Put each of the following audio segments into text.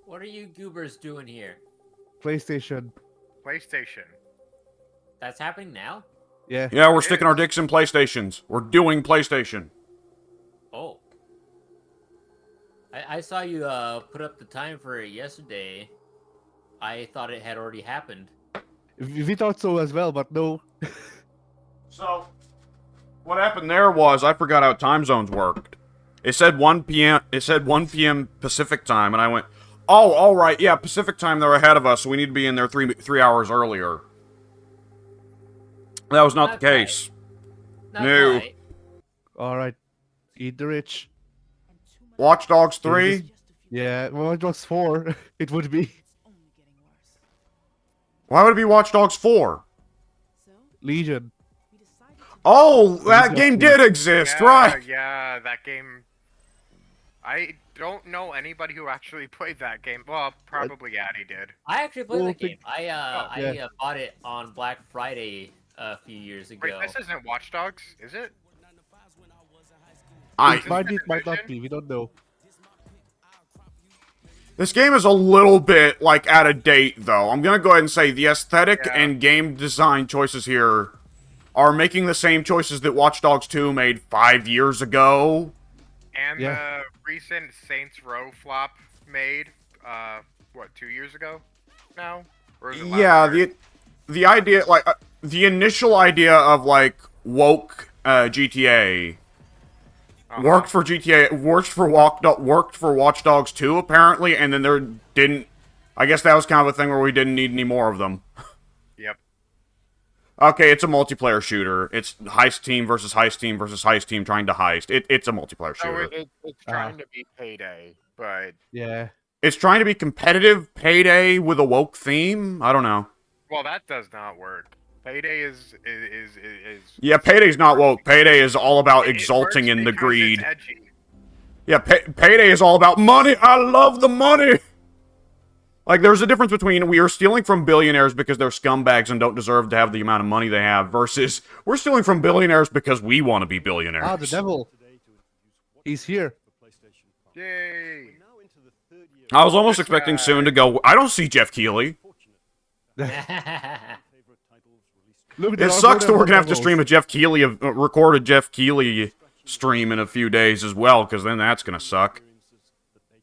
What are you goobers doing here? PlayStation. PlayStation. That's happening now? Yeah. Yeah, we're It sticking is. our dicks in PlayStations. We're doing PlayStation. Oh. I saw you put up the time for it yesterday. I thought it had already happened. We thought so as well, but no. So, what happened there was I forgot how time zones worked. It said 1 p.m. It said 1 p.m. Pacific time, and I went, "Oh, all right, yeah, Pacific time. They're ahead of us, so we need to be in there three hours earlier." That was not the Not case. Not No. quite. Alright. Eat the rich. Watch Dogs 3. Yeah, well, it was 4. It would be. Why would it be Watch Dogs 4? Legion. Oh, that game did exist, Yeah, right? yeah, that game. I don't know anybody who actually played that game. Well, probably Addy did. I actually played Well, the game. I yeah. bought it on Black Friday a few years Wait, ago. this isn't Watch Dogs, is it? It might not be. We don't know. This game is a little bit, like, out of date, though. I'm gonna go ahead and say the aesthetic Yeah. and game design choices here are making the same choices that Watch Dogs 2 made 5 years ago. And Yeah. the recent Saints Row flop made, what, 2 years ago now? Or was it last Yeah, year? the idea, like, the initial idea of, like, woke GTA worked for GTA, worked for Watch Dogs 2, apparently, and then there didn't... I guess that was kind of a thing where we didn't need any more of them. Yep. Okay, it's a multiplayer shooter. It's heist team versus heist team versus heist team trying to heist. It's a multiplayer So shooter. it's trying to be Payday, but... Yeah. It's trying to be competitive Payday with a woke theme? I don't know. Well, that does not work. Payday is Yeah, Payday's not woke. Payday is all about it exulting works in the because greed. It's edgy. Yeah, Payday is all about money. I love the money. Like, there's a difference between we are stealing from billionaires because they're scumbags and don't deserve to have the amount of money they have versus we're stealing from billionaires because we want to be billionaires. Ah, the devil. He's here. Yay! I was almost This expecting guy- soon to go, I don't see Jeff Keighley. Look, It sucks that we're gonna have to stream a Jeff Keighley, record a Jeff Keighley stream in a few days as well, because then that's gonna suck.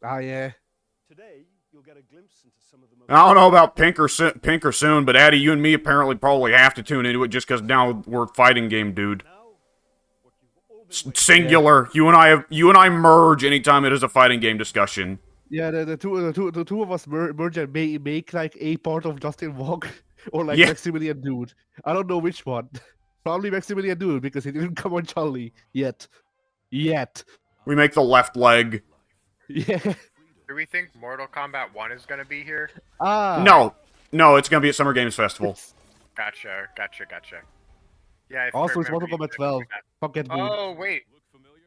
Ah, yeah. I don't know about Pink or Soon, but Addy, you and me apparently probably have to tune into it just because now we're fighting game, dude. Singular. You and I merge anytime it is a fighting game discussion. Yeah, the two of us merge and make like a part of Justin Wong or like Yeah. Maximilian Dude. I don't know which one. Probably Maximilian Dude because he didn't come on Charlie yet. We make the left leg. Yeah. Do we think Mortal Kombat 1 is gonna be here? Ah. No, it's gonna be at Summer Games Festival. Gotcha. Yeah. I Also, it's remember Mortal you Kombat said 12. that. Pocket Moon. Oh wait,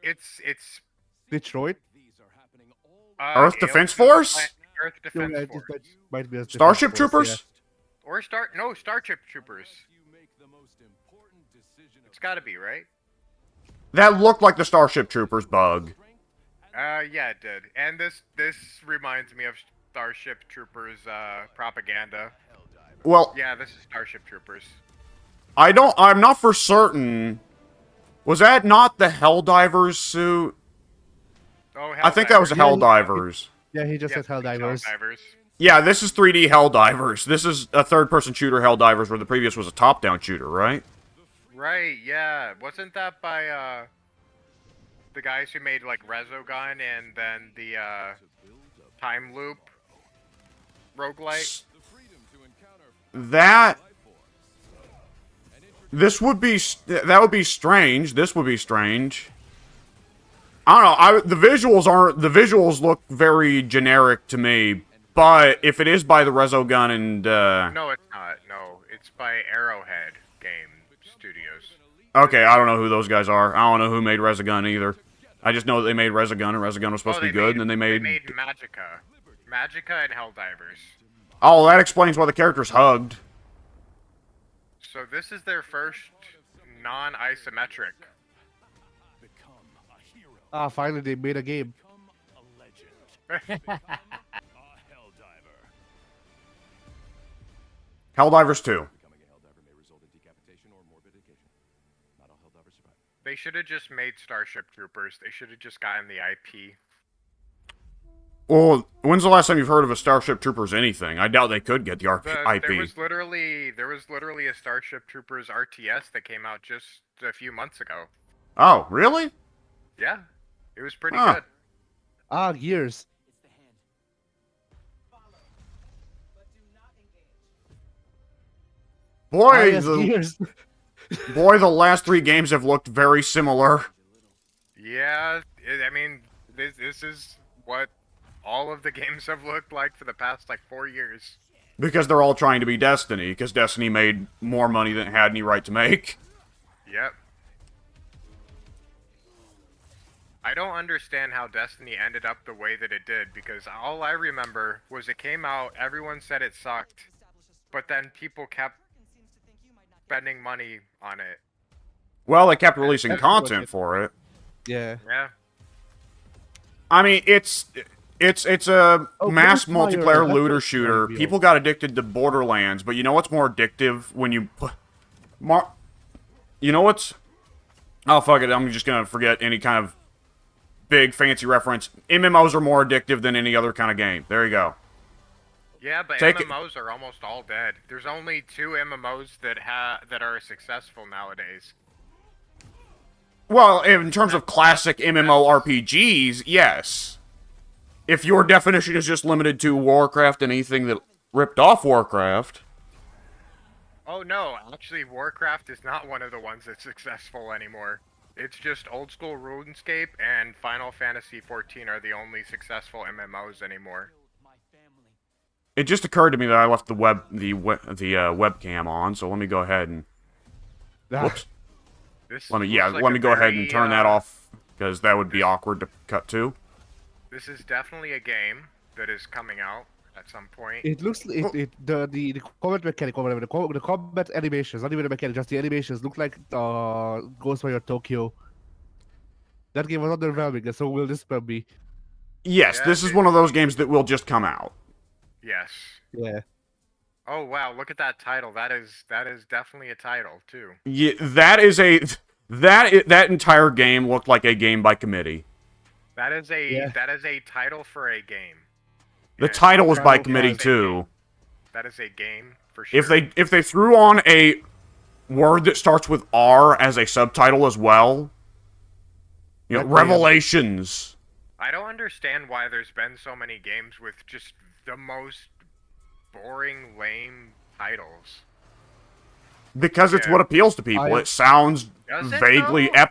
it's Detroit. Earth Alien Defense Force? Earth Yeah, Defense it Force. might be a Starship Defense Force, Troopers? Or Starship Troopers. It's gotta be, right? That looked like the Starship Troopers bug. Yeah, it did. And this reminds me of Starship Troopers propaganda. Well, Yeah, this is Starship Troopers. I'm not for certain. Was that not the Helldivers suit? Oh, I think that was the Helldivers. Helldivers. Yeah, he just Yeah, said Helldivers. Helldivers. Yeah, this is 3D Helldivers. This is a third-person shooter Helldivers, where the previous was a top-down shooter, right? Right, yeah. Wasn't that by the guys who made like Resogun and then the Time Loop roguelite? That would be strange. This would be strange. I don't know. The visuals look very generic to me. But if it is by the Resogun and No, it's not. No, it's by Arrowhead Game Studios. okay, I don't know who those guys are. I don't know who made Resogun either. I just know that they made Resogun, and Resogun was supposed to be good, and then they made Magica. Magica and Helldivers. oh, that explains why the characters hugged. So this is their first non-isometric. Ah, finally they made a game. Helldivers 2. They should have just made Starship Troopers. They should have just gotten the IP. Well, when's the last time you've heard of a Starship Troopers anything? I doubt they could get the IP. There was literally a Starship Troopers RTS that came out just a few months ago. Oh, really? Yeah, it was pretty Huh. good. Ah, years. Boy, yes, years. boy, the last 3 games have looked very similar. Yeah, I mean, this is what all of the games have looked like for the past, like, 4 years. Because they're all trying to be Destiny, because Destiny made more money than it had any right to make. Yep. I don't understand how Destiny ended up the way that it did, because all I remember was it came out, everyone said it sucked, but then people kept spending money on it. Well, they kept releasing That's content what for it. Yeah. Yeah. I mean, it's a mass Ghostwire, multiplayer that's looter what shooter. revealed. People got addicted to Borderlands, but you know what's more addictive when you put... You know what's... Oh, fuck it, I'm just gonna forget any kind of big fancy reference. MMOs are more addictive than any other kind of game. There you go. Yeah, but Take MMOs are almost all dead. There's only 2 MMOs that are successful nowadays. Well, in terms of classic MMORPGs, yes. If your definition is just limited to Warcraft and anything that ripped off Warcraft... Oh no, actually Warcraft is not one of the ones that's successful anymore. It's just old school RuneScape and Final Fantasy XIV are the only successful MMOs anymore. It just occurred to me that I left the webcam on, so let me go ahead and... Whoops. Let me go ahead and turn that off, because that would be awkward to cut to. This is definitely a game that is coming out at some point. It looks the combat mechanic or whatever, the combat animations, not even the mechanic, just the animations look like Ghostwire Tokyo. That game was underwhelming, and so will this one be. Yes, Yeah, this is one of those games that will just come out. Yes. Yeah. Oh wow, look at that title. That is definitely a title too. Yeah, that entire game looked like a game by committee. That is a title for a game. The And title was by Title committee was a too. that is a game for sure. If they threw on a word that starts with R as a subtitle as well, you know, That'd be Revelations. I don't understand why there's been so many games with just the most boring, lame titles. Because it's Yeah. what appeals to people. I- It sounds Does it, vaguely though?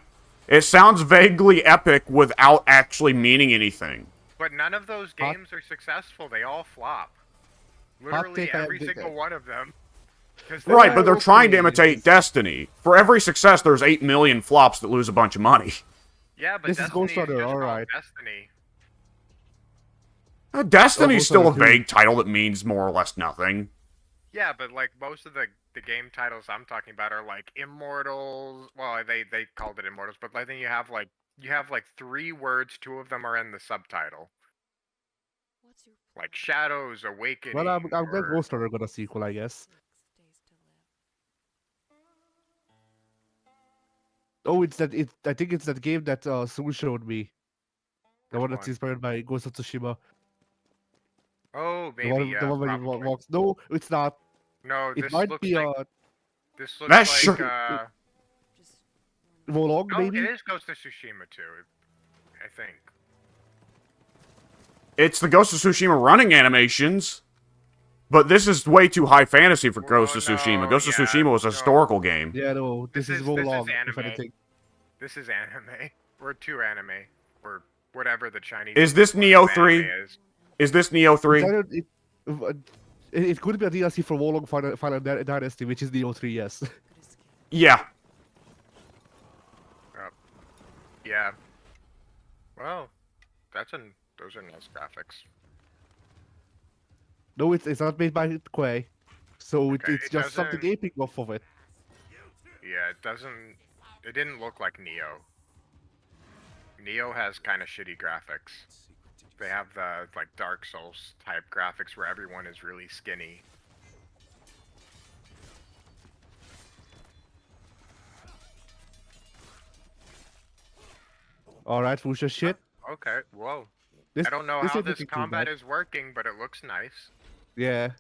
It sounds vaguely epic without actually meaning anything. But none of those games are successful. They all flop. Literally take, I every think single that- one of them. 'Cause Right, but they're okay, trying to imitate it's- Destiny. For every success, there's 8 million flops that lose a bunch of money. Yeah, but This is Destiny Ghost Runner, just called alright. Destiny. Destiny's still a Ghost Runner 2. vague title that means more or less nothing. Yeah, but like most of the game titles I'm talking about are like Immortals. Well, they called it Immortals, but I think you have like 3 words. 2 of them are in the subtitle. Like Shadows, Awakening. Well, I'm glad or- Ghost Runner got a sequel, I guess. Oh, I think it's that game that Sue showed me. The Which one that's one? inspired by Ghost of Tsushima. Oh, The maybe one, yeah. the one where you probably. walks. No, it's not. No, It this might looks be like this looks That's like sure- Volog, no, maybe. it is Ghost of Tsushima too. I think. It's the Ghost of Tsushima running animations. But this is way too high fantasy for Ghost of no, Tsushima. Ghost of yeah, Tsushima was a no. historical game. Yeah, no, this is This is Volog, if anime. anything. This is anime. Or 2 anime. Or whatever the Chinese. Is this equivalent Neo of 3? anime is. Is this Neo 3? It could be a DLC for Volog Final Dynasty, which is Neo 3, yes. Yeah. Yeah. Well, those are nice graphics. No, it's not made by Quay. So Okay, it's it just something doesn't- aping off of it. Yeah, it didn't look like Neo. Neo has kind of shitty graphics. They have the like Dark Souls type graphics where everyone is really skinny. All right, Fuchsia shit. Okay, whoa. This, I don't know this how ain't this looking too combat bad. is working, but it looks nice. Yeah.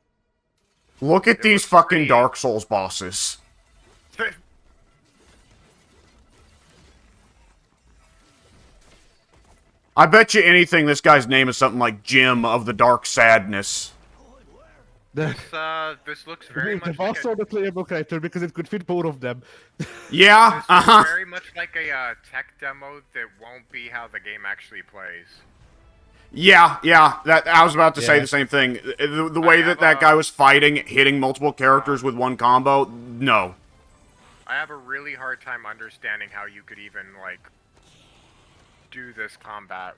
Look at It these looks fucking pretty- Dark Souls bosses. I bet you anything this guy's name is something like Jim of the Dark Sadness. The, This looks very the much like boss a, or the playable character because it could fit both of them. Yeah, this looks uh-huh. very much like a tech demo that won't be how the game actually plays. Yeah, that I was about to say Yeah. the same thing. The way have that a- guy was fighting, hitting multiple characters with one combo, no. I have a really hard time understanding how you could even, like, do this combat.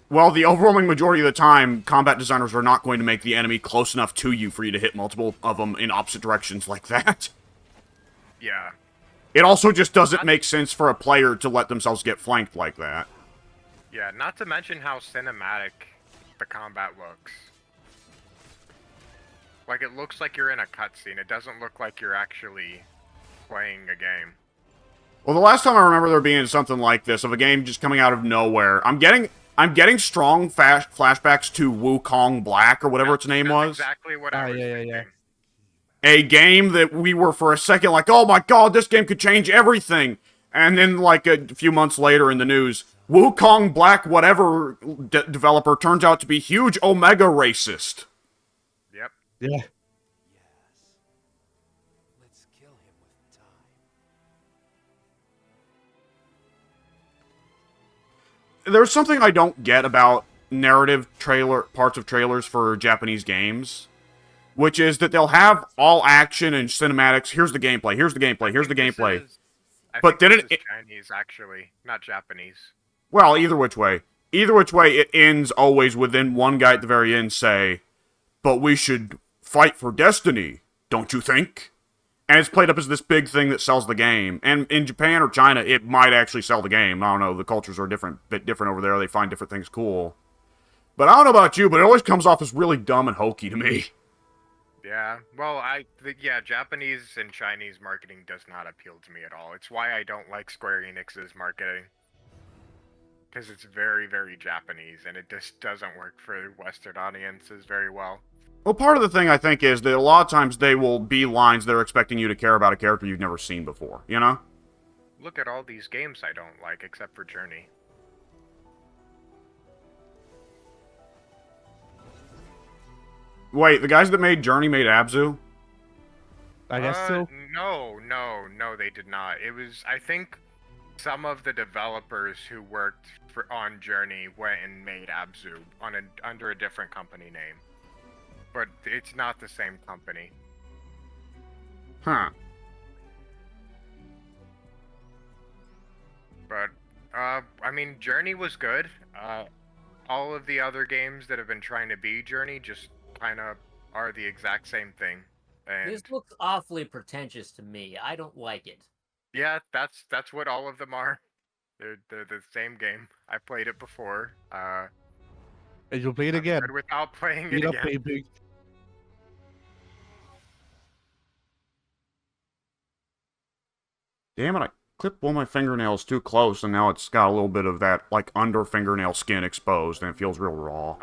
Well, the overwhelming majority of the time, combat designers are not going to make the enemy close enough to you for you to hit multiple of them in opposite directions like that. Yeah. It also just doesn't make sense for a player to let themselves get flanked like that. Yeah, not to mention how cinematic the combat looks. Like, it looks like you're in a cutscene. It doesn't look like you're actually playing a game. Well, the last time I remember there being something like this, of a game just coming out of nowhere, I'm getting strong flashbacks to Wukong Black, or whatever its name That's was. exactly what I was thinking. A game that we were for a second like, oh my god, this game could change everything. And then, like, a few months later in the news, Wukong Black whatever developer turns out to be huge Omega racist. Yep. Yeah. Let's kill him with time. There's something I don't get about narrative parts of trailers for Japanese games, which is that they'll have all action and cinematics. Here's the gameplay. Here's the gameplay. Here's the gameplay. But then it is Chinese, actually, not Japanese. Well, either which way, it ends always within one guy at the very end say, "But we should fight for destiny, don't you think?" And it's played up as this big thing that sells the game. And in Japan or China, it might actually sell the game. I don't know. The cultures are bit different over there. They find different things cool. But I don't know about you, but it always comes off as really dumb and hokey to me. Yeah, well, yeah, Japanese and Chinese marketing does not appeal to me at all. It's why I don't like Square Enix's marketing. Because it's very, very Japanese, and it just doesn't work for Western audiences very well. Well, part of the thing, I think, is that a lot of times they will be lines that are expecting you to care about a character you've never seen before, you know? Look at all these games I don't like, except for Journey. Wait, the guys that made Journey made Abzu? I guess so. No, they did not. It was, I think, some of the developers who worked on Journey went and made Abzu under a different company name. But it's not the same company. Huh. But, I mean, Journey was good. All of the other games that have been trying to be Journey just kind of are the exact same thing. And This looks awfully pretentious to me. I don't like it. yeah, that's what all of them are. They're the same game. I played it before. And you'll play it I'm again. good without playing it Beat up, again. baby. Damn it, I clipped one of my fingernails too close, and now it's got a little bit of that, like, under fingernail skin exposed, and it feels real raw.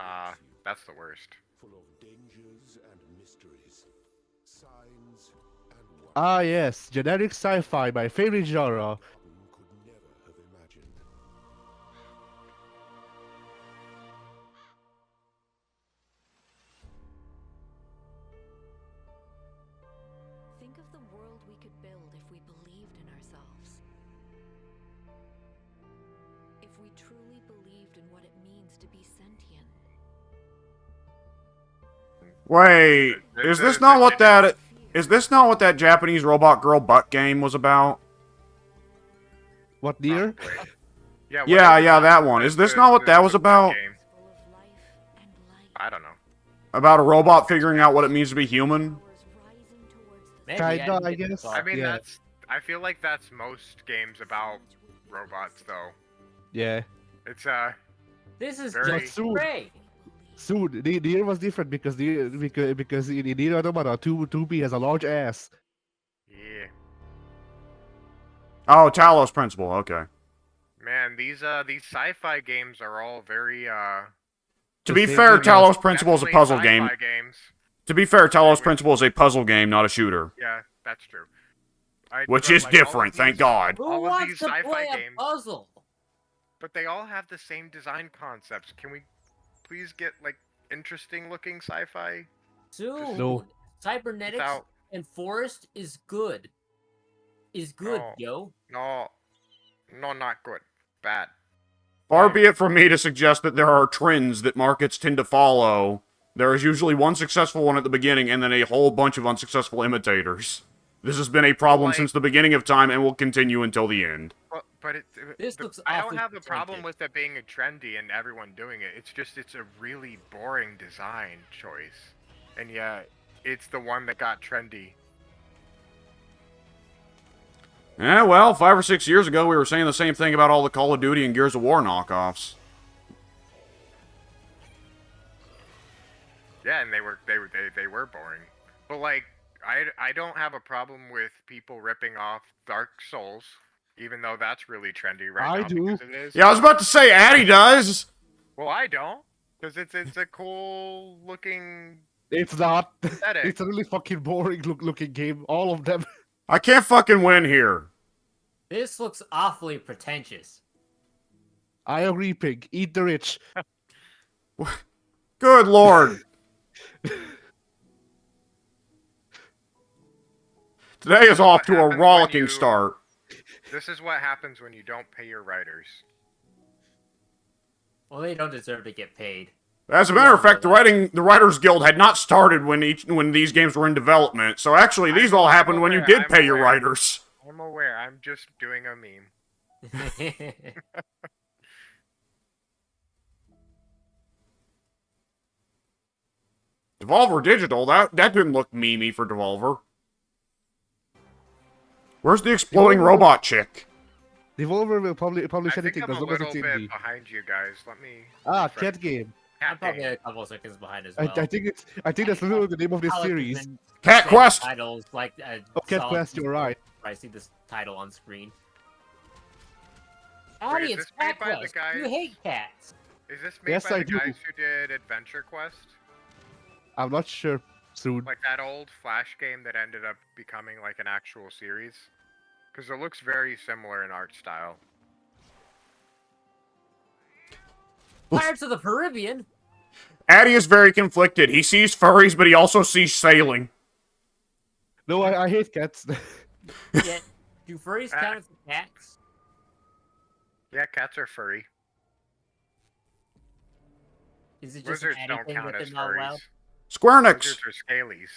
That's the worst. Full of dangers and mysteries, signs and wonders. Ah, yes. Generic sci-fi, my favorite genre. Could never have imagined. Think of the world we could build if we believed in ourselves. If we truly believed in what it means to be sentient. Wait, is this not what that Japanese robot girl butt game was about? What, Nier? Yeah, Yeah, that one. Is this not what that was about? Game. Full of life and light. I don't know. About a robot figuring out what it means to be human? Powers rising towards the Maybe Kinda, didn't I get to guess. talk. I mean, Yeah. I feel like that's most games about robots, though. Yeah. It's This is Very- just Soon. great. Soon, Nier was different because because in Nier Automata, 2B has a large ass. yeah. Oh, Talos Principle, okay. Man, these sci-fi games are all very To be Same fair, thing as- Talos Principle is a definitely puzzle game. sci-fi games. To be fair, Talos Principle is a puzzle game, not a shooter. Yeah, that's true. Which But, is like, all of different, thank these- God. Who All of wants these to sci-fi play a games- puzzle? But they all have the same design concepts. Can we please get like interesting looking sci-fi? Soon. No. Cybernetics Without- and Forest is good. Is good, No. yo. No, not good. Bad. Far be it from me to suggest that there are trends that markets tend to follow. There is usually one successful one at the beginning and then a whole bunch of unsuccessful imitators. This has been a problem Like- since the beginning of time and will continue until the end. But This looks I don't awfully have a problem pretentious. with it being a trendy and everyone doing it. It's just it's a really boring design choice, and yeah, it's the one that got trendy. Eh, well, 5 or 6 years ago, we were saying the same thing about all the Call of Duty and Gears of War knockoffs. Yeah, and they were boring. But like, I don't have a problem with people ripping off Dark Souls, even though that's really trendy right I now. do. Because it is. Yeah, I was about to say, Addy does! Well, I don't, because it's a cool looking It's not. aesthetic. It's a really fucking boring looking game. All of them. I can't fucking win here. This looks awfully pretentious. I agree, Pig. Eat the rich. Good lord. Today is off to a happens when rollicking you- start. This is what happens when you don't pay your writers. Well, they don't deserve to get paid. As a matter of fact, the Writers Guild had not started when these games were in development. So actually, these all happened when you aware, did pay your aware. writers. I'm aware. I'm just doing a meme. Devolver Digital, that didn't look memey for Devolver. Where's the exploding Devolver- robot chick? Devolver will probably I anything think I'm as a long as little it's bit indie. behind you guys. Let me. Ah, refresh. cat game. I'm Cat probably game. a couple of seconds behind as I well. think that's literally the name of this I like series. even Cat same Quest! Titles like Oh, Cat Solid Quest, you're right. I see this title on screen. Wait, Addy, is it's this made Cat by the Quest. guys- You hate cats. Is this made Yes, by I the do. guys who did Adventure Quest? I'm not sure. Soon. Like that old Flash game that ended up becoming like an actual series? Because it looks very similar in art style. Pirates of the Caribbean. Addy is very conflicted. He sees furries, but he also sees sailing. No, I hate cats. Yeah. Do furries count as cats? Yeah, cats are furry. Is it just Lizards an don't Addy thing count that as they're not allowed? furries. Square Enix. Lizards are scalies.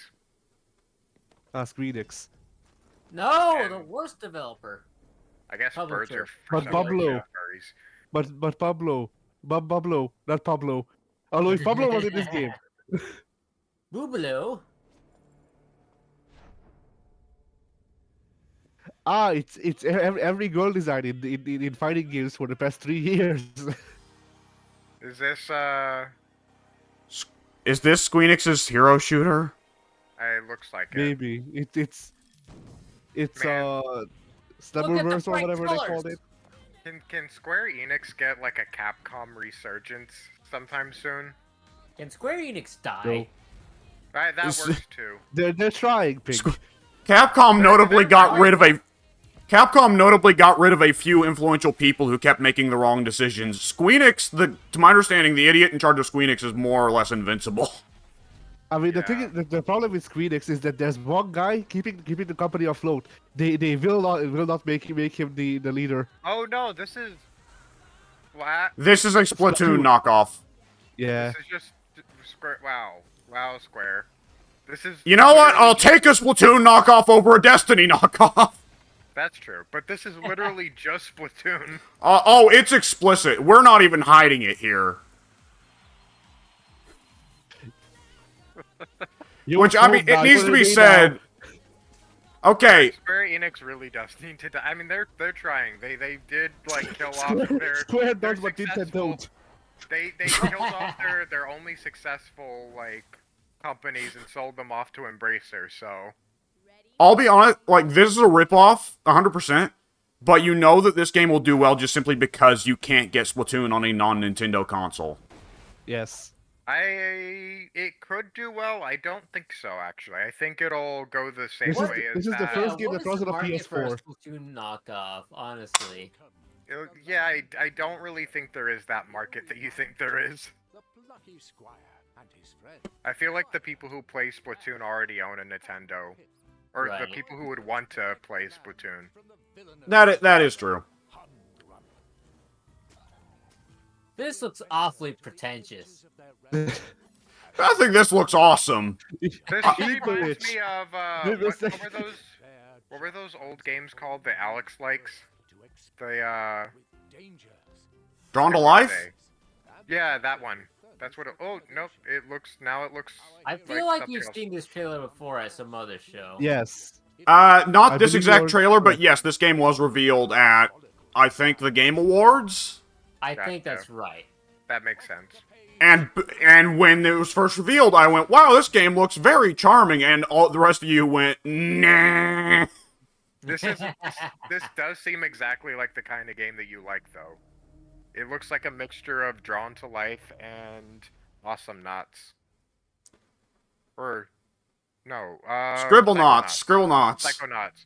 Squeenix. No, And- the worst developer. I guess birds Publisher. are But for some Pablo. reason furries. But Pablo, not Pablo. Although if Pablo was in this game, Boobaloo. it's every girl design in fighting games for the past 3 years. Is this Is this Squeenix's hero shooter? it looks like it. Maybe it's Man. Snubbleverse or bright whatever they colors. called it. Can Square Enix get like a Capcom resurgence sometime soon? Can Square Enix die? No. Right, that This- works too. They're trying, Pig. Capcom notably got they're rid of a few influential people who kept making the wrong decisions. Squeenix, to my understanding, the idiot in charge of Squeenix is more or less invincible. I mean, the Yeah. thing is, the problem with Squeenix is that there's one guy keeping the company afloat. They will not make him the leader. Oh no, this is flat. This is a Splatoon knockoff. Yeah. This is just Square. Wow, Square. This is. You know what? literally I'll take a Splatoon knockoff over a Destiny knockoff. That's true, but this is literally just Splatoon. Oh, it's explicit. We're not even hiding it here. Which, I mean, it needs to be said. Okay, Square Enix really does need to die. I mean, they're trying. They did like kill off their. Square their does what Nintendo successful- don't. They killed off their only successful like companies and sold them off to Embracer. So I'll be honest. Like, this is a ripoff, 100%. but you know that this game will do well just simply because you can't get Splatoon on a non-Nintendo console. Yes. It could do well. I don't think so, actually. I think it'll go the same This is way the- as this is the that. first game what that was runs the on a market for a PS4. Splatoon knockoff, honestly. Yeah, I don't really think there is that market that you think there is. The plucky squire and his friend. I feel like the people who play Splatoon already own a Nintendo. Or the Right. people who would want to play Splatoon. That is true. This looks awfully pretentious. I think this looks awesome. This Eat the reminds witch. me of what were those old games called? The Alex likes? The Drawn to what were life? they? Yeah, that one. That's what it, oh nope, it looks I feel like something you've else. seen this trailer before at some other show. Yes. Not I this believe exact you're trailer, but correct. yes, this game was revealed at, I think, the Game Awards. I think Gotcha. that's right. That makes sense. And when it was first revealed, I went, wow, this game looks very charming, and all the rest of you went, nah. This does seem exactly like the kind of game that you like, though. It looks like a mixture of Drawn to Life and Awesome Knots. Or no, Scribblenauts. Psychonauts.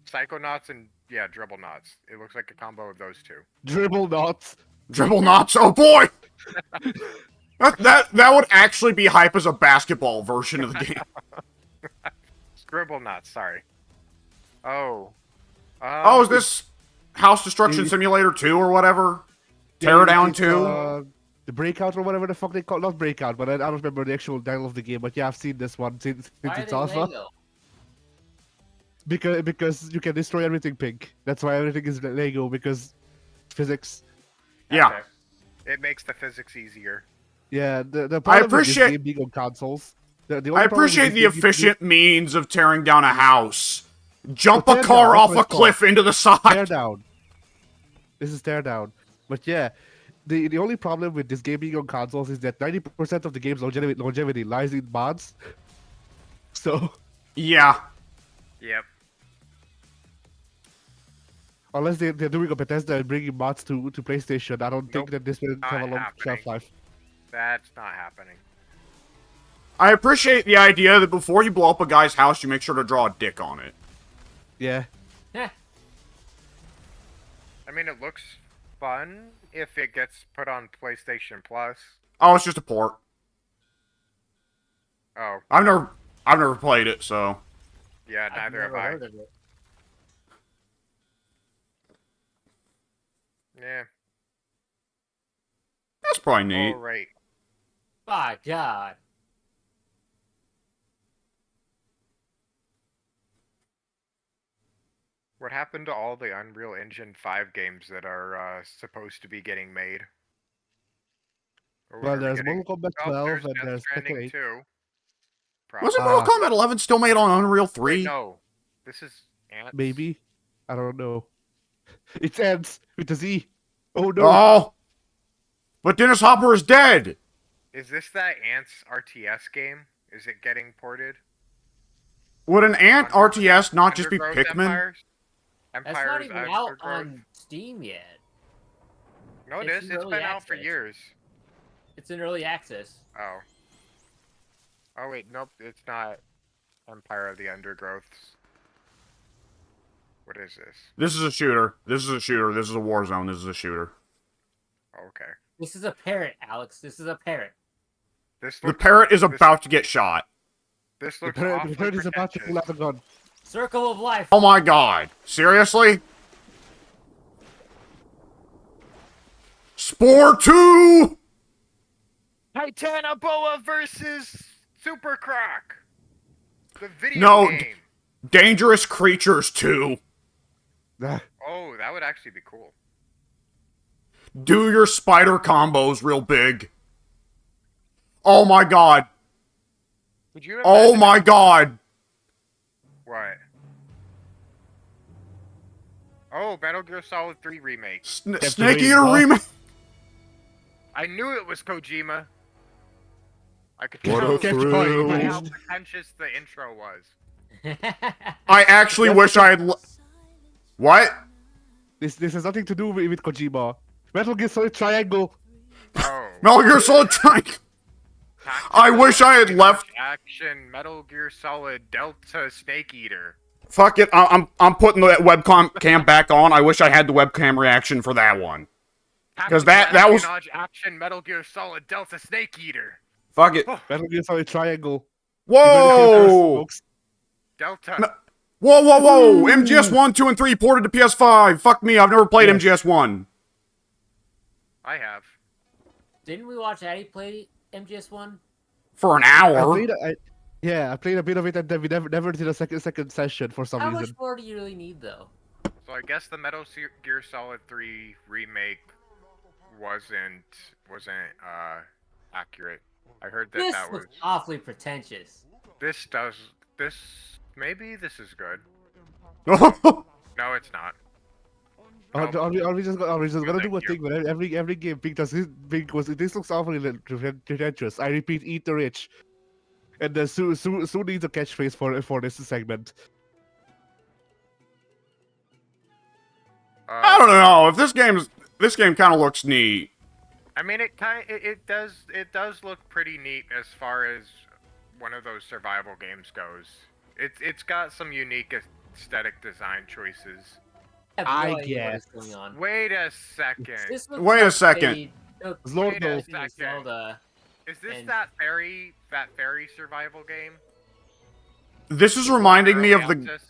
Psychonauts and yeah, Dribbleknots. It looks like a combo of those two. Dribble knots. Dribbleknots, oh boy! that would actually be hype as a basketball version of the game. Scribblenauts, sorry. Oh. Oh, is this House Destruction Simulator 2 or whatever? Teardown It's, 2? The Breakout or whatever the fuck they call it. Not Breakout, but I don't remember the actual title of the game. But yeah, I've seen this one since Why are it's they alpha. Lego? Because you can destroy everything pink. That's why everything is Lego, because physics. Yeah. Okay. It makes the physics easier. Yeah, the problem with appreciate- this game being on consoles. The only I problem with appreciate this the game being- efficient means of tearing down a house. Jump Well, a tear car down, off that's a what it's cliff into the tear side. down. This is tear down. But yeah, the only problem with this game being on consoles is that 90% of the game's longevity lies in mods. So Yeah. Yep. unless they're doing a Bethesda and bringing mods to PlayStation, I don't think Nope, that this will have a long happening. shelf life. That's not happening. I appreciate the idea that before you blow up a guy's house, you make sure to draw a dick on it. Yeah. Heh. I mean, it looks fun if it gets put on PlayStation Plus. Oh, it's just a port. Oh, I've never played it, so. yeah, I've neither have never I. heard of it. Yeah. That's probably neat. Alright. By God. What happened to all the Unreal Engine 5 games that are supposed to be getting made? Or what Well, are we there's getting? Mortal Kombat Oh, 12 there's and Death there's Stranding Tekken 8. 2. Wasn't Ah. Mortal Kombat 11 still made on Unreal 3? Wait, no. This is Ants. Maybe. I don't know. It's Ants with a Z. Oh no. Oh! But Dennis Hopper is dead! Is this that Ants RTS game? Is it getting ported? Would an Ant Under- RTS not just be Undergrowth Pikmin? Empires? That's Empires not even out Undergrowth? on Steam yet. No, it it's is. It's early been out for access. years. It's in early access. Oh. Oh wait, nope. It's not Empire of the Undergrowths. What is this? This is a shooter. This is a shooter. This is a war zone. This is a shooter. Oh, okay. This is a parrot, Alex. This is a parrot. This The looks, parrot is this- about to get shot. This The looks parrot awfully is about to pull pretentious. out a gun. Circle of Life. Oh my god. Seriously? Spore 2! Titanoboa versus Super Croc. The video No, game. Dangerous Creatures 2. Ah, Oh, that would actually be cool. Do your spider combos real big. Oh my god. Would you? Oh imagine my god. What? Oh, Metal Gear Solid 3 remake. That's Snake the way, Eater huh? remake. I knew it was Kojima. I could What tell a thrill. by how pretentious the intro was. I actually wish I had. What? This has nothing to do with Kojima. Metal Gear Solid Triangle. Oh. Metal Gear Solid Triangle. I wish I had left. Action Metal Gear Solid Delta Snake Eater. Fuck it. I'm putting the webcam cam back on. I wish I had the webcam reaction for that one. 'Cause that was- Espionage Action Metal Gear Solid Delta Snake Eater. Fuck it. Metal Gear Solid Triangle. Whoa! Folks. Delta. Whoa, whoa, whoa! MGS 1, 2, and 3 ported to PS5. Fuck me, I've never played Yes. MGS 1. I have. Didn't we watch Addy play MGS1? For an I hour. played, I played a bit of it, and then we never did a second session for some How reason. much more do you really need, though? So I guess the Metal Gear Solid 3 remake wasn't accurate. I heard that This that was was awfully pretentious. this maybe this is good. No, it's not. Are we just gonna Thank do a you. thing where every game Big does Big goes, this looks awfully pretentious. I repeat, eat the rich. And then Sue needs a catchphrase for this segment. I don't know. If this game kind of looks neat. I mean, it does look pretty neat as far as one of those survival games goes. It's got some unique aesthetic design choices. I have I no idea what guess. is going on. Wait a second. This looks Wait a like second. they took Lord Wait a knows. second. Zelda. Is this and- that fairy survival game? This is reminding me of the. Early access?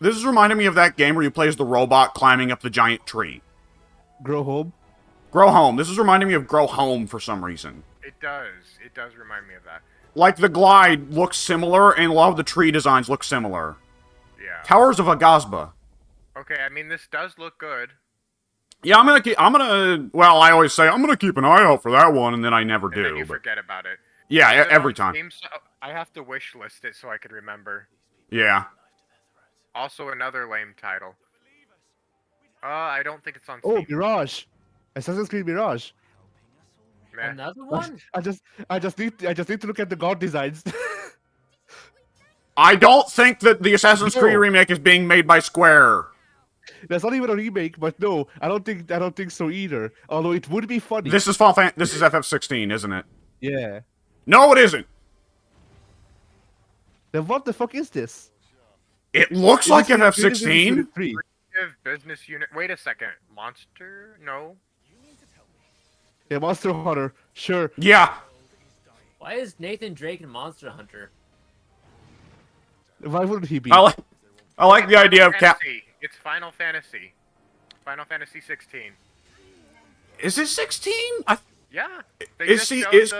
This is reminding me of that game where you play as the robot climbing up the giant tree. Grow home. Grow Home. This is reminding me of Grow Home for some reason. It does remind me of that. Like the glide looks similar, and a lot of the tree designs look similar. Yeah. Towers of Agazba. Okay, I mean this does look good. Yeah, well, I always say I'm gonna keep an eye out for that one, and then I never And then do. you But forget about it. yeah, Is it every on time. Steam? So I have to wish list it so I could remember. Yeah. Also another lame title. I don't think it's on Oh, Steam. Mirage. Assassin's Creed Mirage. Meh. Another one? I just need to look at the god designs. I don't think that the Assassin's Creed No. remake is being made by Square. That's not even a remake, but no, I don't think so either. Although it would be funny. This is This is FF16, isn't it? Yeah. No, it isn't. Then what the fuck is this? It looks like FF16. Three. Business unit. Wait a second. Monster? No. Yeah, Monster Hunter. Sure. Yeah. Why is Nathan Drake in Monster Hunter? Why wouldn't he be? I like the idea of Cap. Fantasy. It's Final Fantasy. Final Fantasy 16. Is it 16? Yeah. They Is just he- showed is-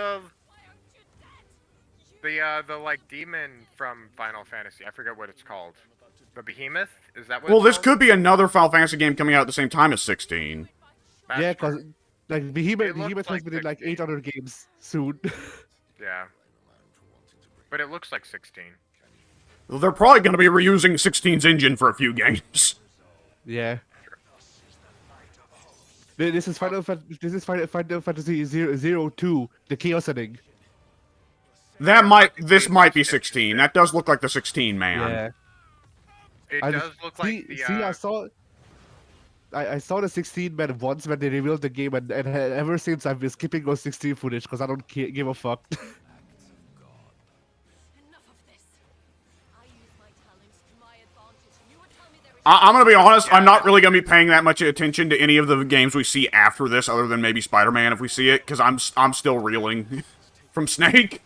the like demon from Final Fantasy. I forget what it's called. The Behemoth? Is that what Well, it's this called? could be another Final Fantasy game coming out at the same time as 16. That's Yeah, true. because like Behemoth It looks has like been in like 16. 800 games soon. Yeah. But it looks like 16. Well, they're probably going to be reusing 16's engine for a few games. Yeah. This is Final Fantasy 02, the Chaos Ending. This might be 16. That does look like the 16 man. Yeah. It I does just- look like the I saw the 16 man once when they revealed the game, and ever since I've been skipping those 16 footage because I don't give a fuck. Enough of this. I use my talents to my advantage, and you would tell me there is I'm going to be honest, I'm not really going to be paying that much attention to any of the games we see after this, other than maybe Spider-Man if we see it, because I'm still reeling from Snake.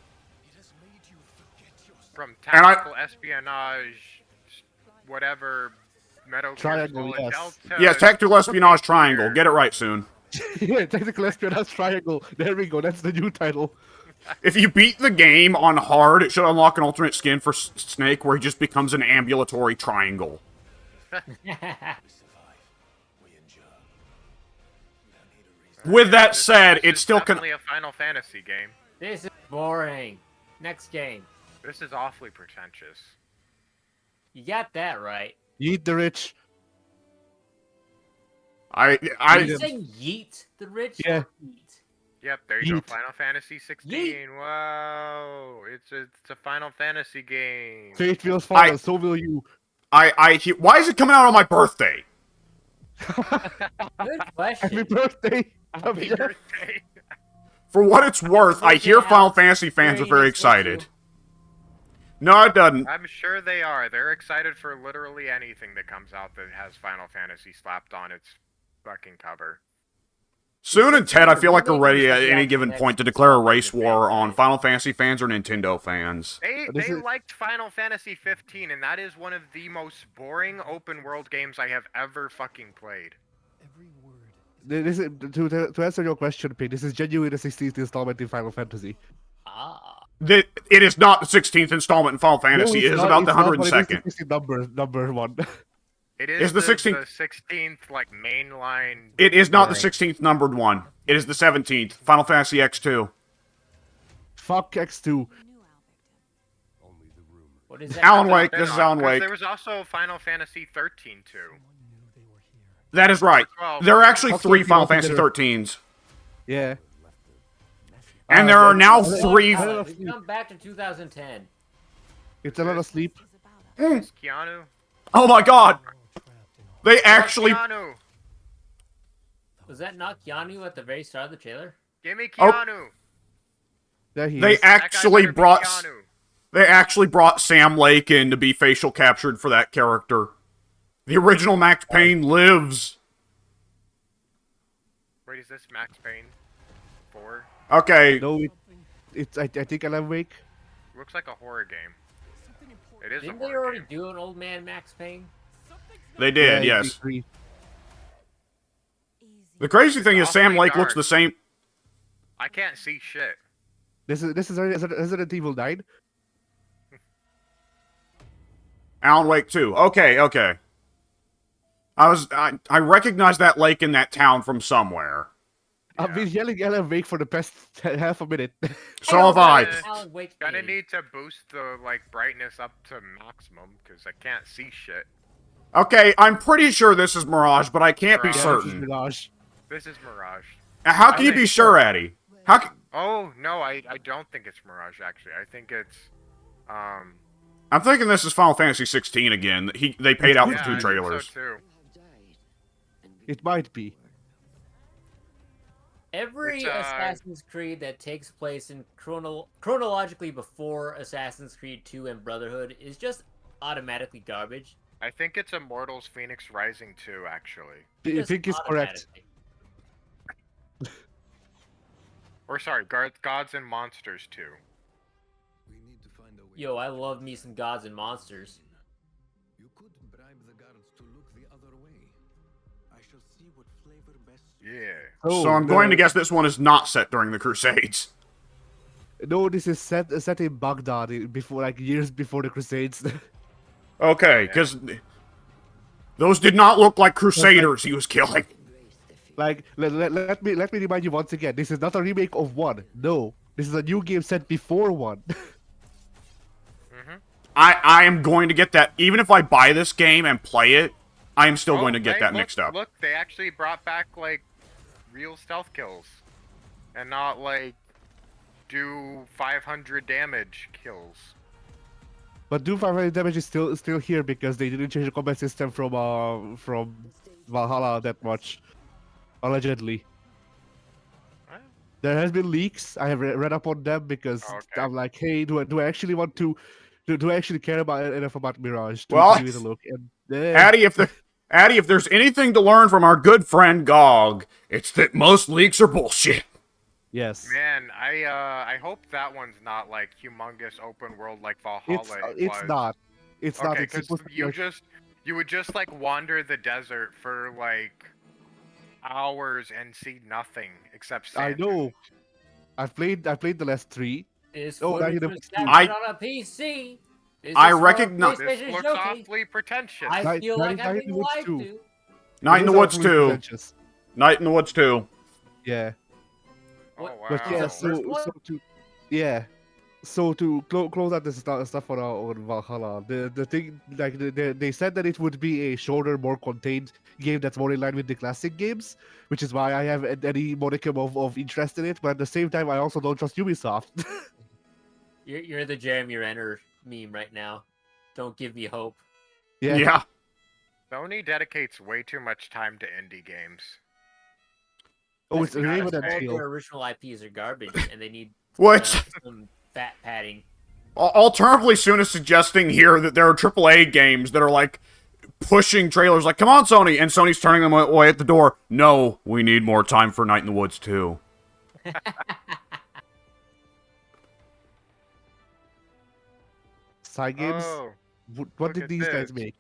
from And I- tactical espionage, whatever, Metal Gear Triangle, Solid yes. Delta. Yes, Tactical Espionage Triangle. Get it right soon. Yeah, technical espionage triangle. There we go. That's the new title. If you beat the game on hard, it should unlock an alternate skin for Snake where he just becomes an ambulatory triangle. With that said, This it's is still definitely a Final Fantasy game. This is boring. Next game. This is awfully pretentious. You got that right. Eat the rich. Are you I saying yeet the rich? Yeah. Or eat? Yep, there you Yeet. go. Final Fantasy 16. Yeet. Wow, it's a Final Fantasy game. Fate will follow. So will you. why is it coming out on my birthday? Good Happy question. birthday! Happy birthday. For what it's worth, I hear birthday, Final Alex. Fantasy fans are Hearing very this with you. excited. No, it doesn't. I'm sure they are. They're excited for literally anything that comes out that has Final Fantasy slapped on its fucking cover. Soon and Ted, I feel like are Remake ready is at the any actual given next point to declare a installment race of the war franchise. on Final Fantasy fans or Nintendo fans. They This is- liked Final Fantasy 15, and that is one of the most boring open world games I have ever fucking played. This is, to answer your question, Pete, this is genuinely the 16th installment in Final Fantasy. Ah. It is not the 16th installment in Final Fantasy. No, It is not- about the it's not, but it is 102nd. the 16th number one. It Is is the the 16th 16th, like, mainline... It is not the Right. 16th numbered one. It is the 17th. Final Fantasy X2. Fuck X2. What is that? Alan called? Wake. This is Alan Wake. There was also Final Fantasy 13 too. That is right. Well, There are actually I'll 3 take you Final all Fantasy together. 13s. Yeah. And there are now but- 3... I don't know if We've come back to 2010. It's a lot of sleep. It's Keanu. Oh my god! They actually... Keanu. Was that not Keanu at the very start of the trailer? Give me Oh. Keanu. There he They is. That guy actually better be brought... Keanu. They actually brought Sam Lake in to be facial captured for that character. The original Max Payne lives. Wait, is this Max Payne 4? Okay, No, it's I think Alan Wake. Looks like a horror game. It is Didn't a they horror already game. do an old man Max Payne? they did, Yeah, yes. E3. The crazy thing is Sam awfully Lake looks dark. the same... I can't see shit. This is Resident Evil 9. Alan Wake 2. Okay. I recognized that lake in that town from somewhere. I've been yelling Alan Wake for the past half a minute. So have I. Yeah. Alan Wake Gonna game. need to boost the like brightness up to maximum because I can't see shit. Okay, I'm pretty sure this is Mirage, but I can't be Yeah, Yeah, certain. Mirage. This is Mirage. How can you Okay. be sure, Addy? How can... Oh no, I don't think it's Mirage actually. I think it's I'm thinking this is Final Fantasy 16 again. They paid out yeah, for I 2 think trailers. So too. It might be. Every It's, Assassin's Creed that takes place in chronologically before Assassin's Creed 2 and Brotherhood is just automatically garbage. I think it's Immortals Phoenix Rising 2 actually. I Just think it's correct. automatically. Or sorry, Gods and Monsters 2. Yo, I love me some gods and monsters. You could bribe the guards to look the other way. I shall see what flavor best. Yeah. So I'm going to guess this one is not set during the Crusades. No, this is set in Baghdad before, like years before the Crusades. Okay, because those did not look like Crusaders he was killing. Like, let me remind you once again. This is not a remake of 1. No, this is a new game set before 1. I am going to get that. Even if I buy this game and play it, I am still Oh, going to get hey, that look, mixed up. Look, they actually brought back like real stealth kills, and not like do 500 damage kills. But Doom 500 damage is still here because they didn't change the combat system from Valhalla that much, allegedly. Huh? There has been leaks. I have read up on them because Okay. I'm like, hey, do I actually want to? Do I actually care enough about Mirage to Well, give it a look? And Addy, if there's anything to learn from our good friend GOG, it's that most leaks are bullshit. yes, Man, I hope that one's not like humongous open world like Valhalla. it's was. not. It's not. Okay, It's because supposed to be like- you would just like wander the desert for like hours and see nothing except I sand know. dunes. I've played the last 3. This Oh, now footage you know- was captured I- on a PC. Is I this for a recognize- This PlayStation looks showcase? awfully pretentious. I Night- feel Night- like I'm Night in being the Woods lied 2. to. Night in the These are Woods fully 2. pretentious. Night in the Woods 2. Yeah. Oh wow. But yeah, the first one? so to close out this stuff on Valhalla, the thing like they said that it would be a shorter, more contained game that's more in line with the classic games, which is why I have any modicum of interest in it. But at the same time, I also don't trust Ubisoft. You're the Jeremy Renner meme right now. Don't give me hope. yeah. Yeah. Sony dedicates way too much time to indie games. Oh, That's it's because Raven and all Shield. their original IPs are garbage, and they need Which, some fat padding. alternatively, Soon is suggesting here that there are AAA games that are like pushing trailers like, come on, Sony, and Sony's turning them away at the door. No, we need more time for Night in the Woods too. Side games. Oh, What look did at these guys this. make?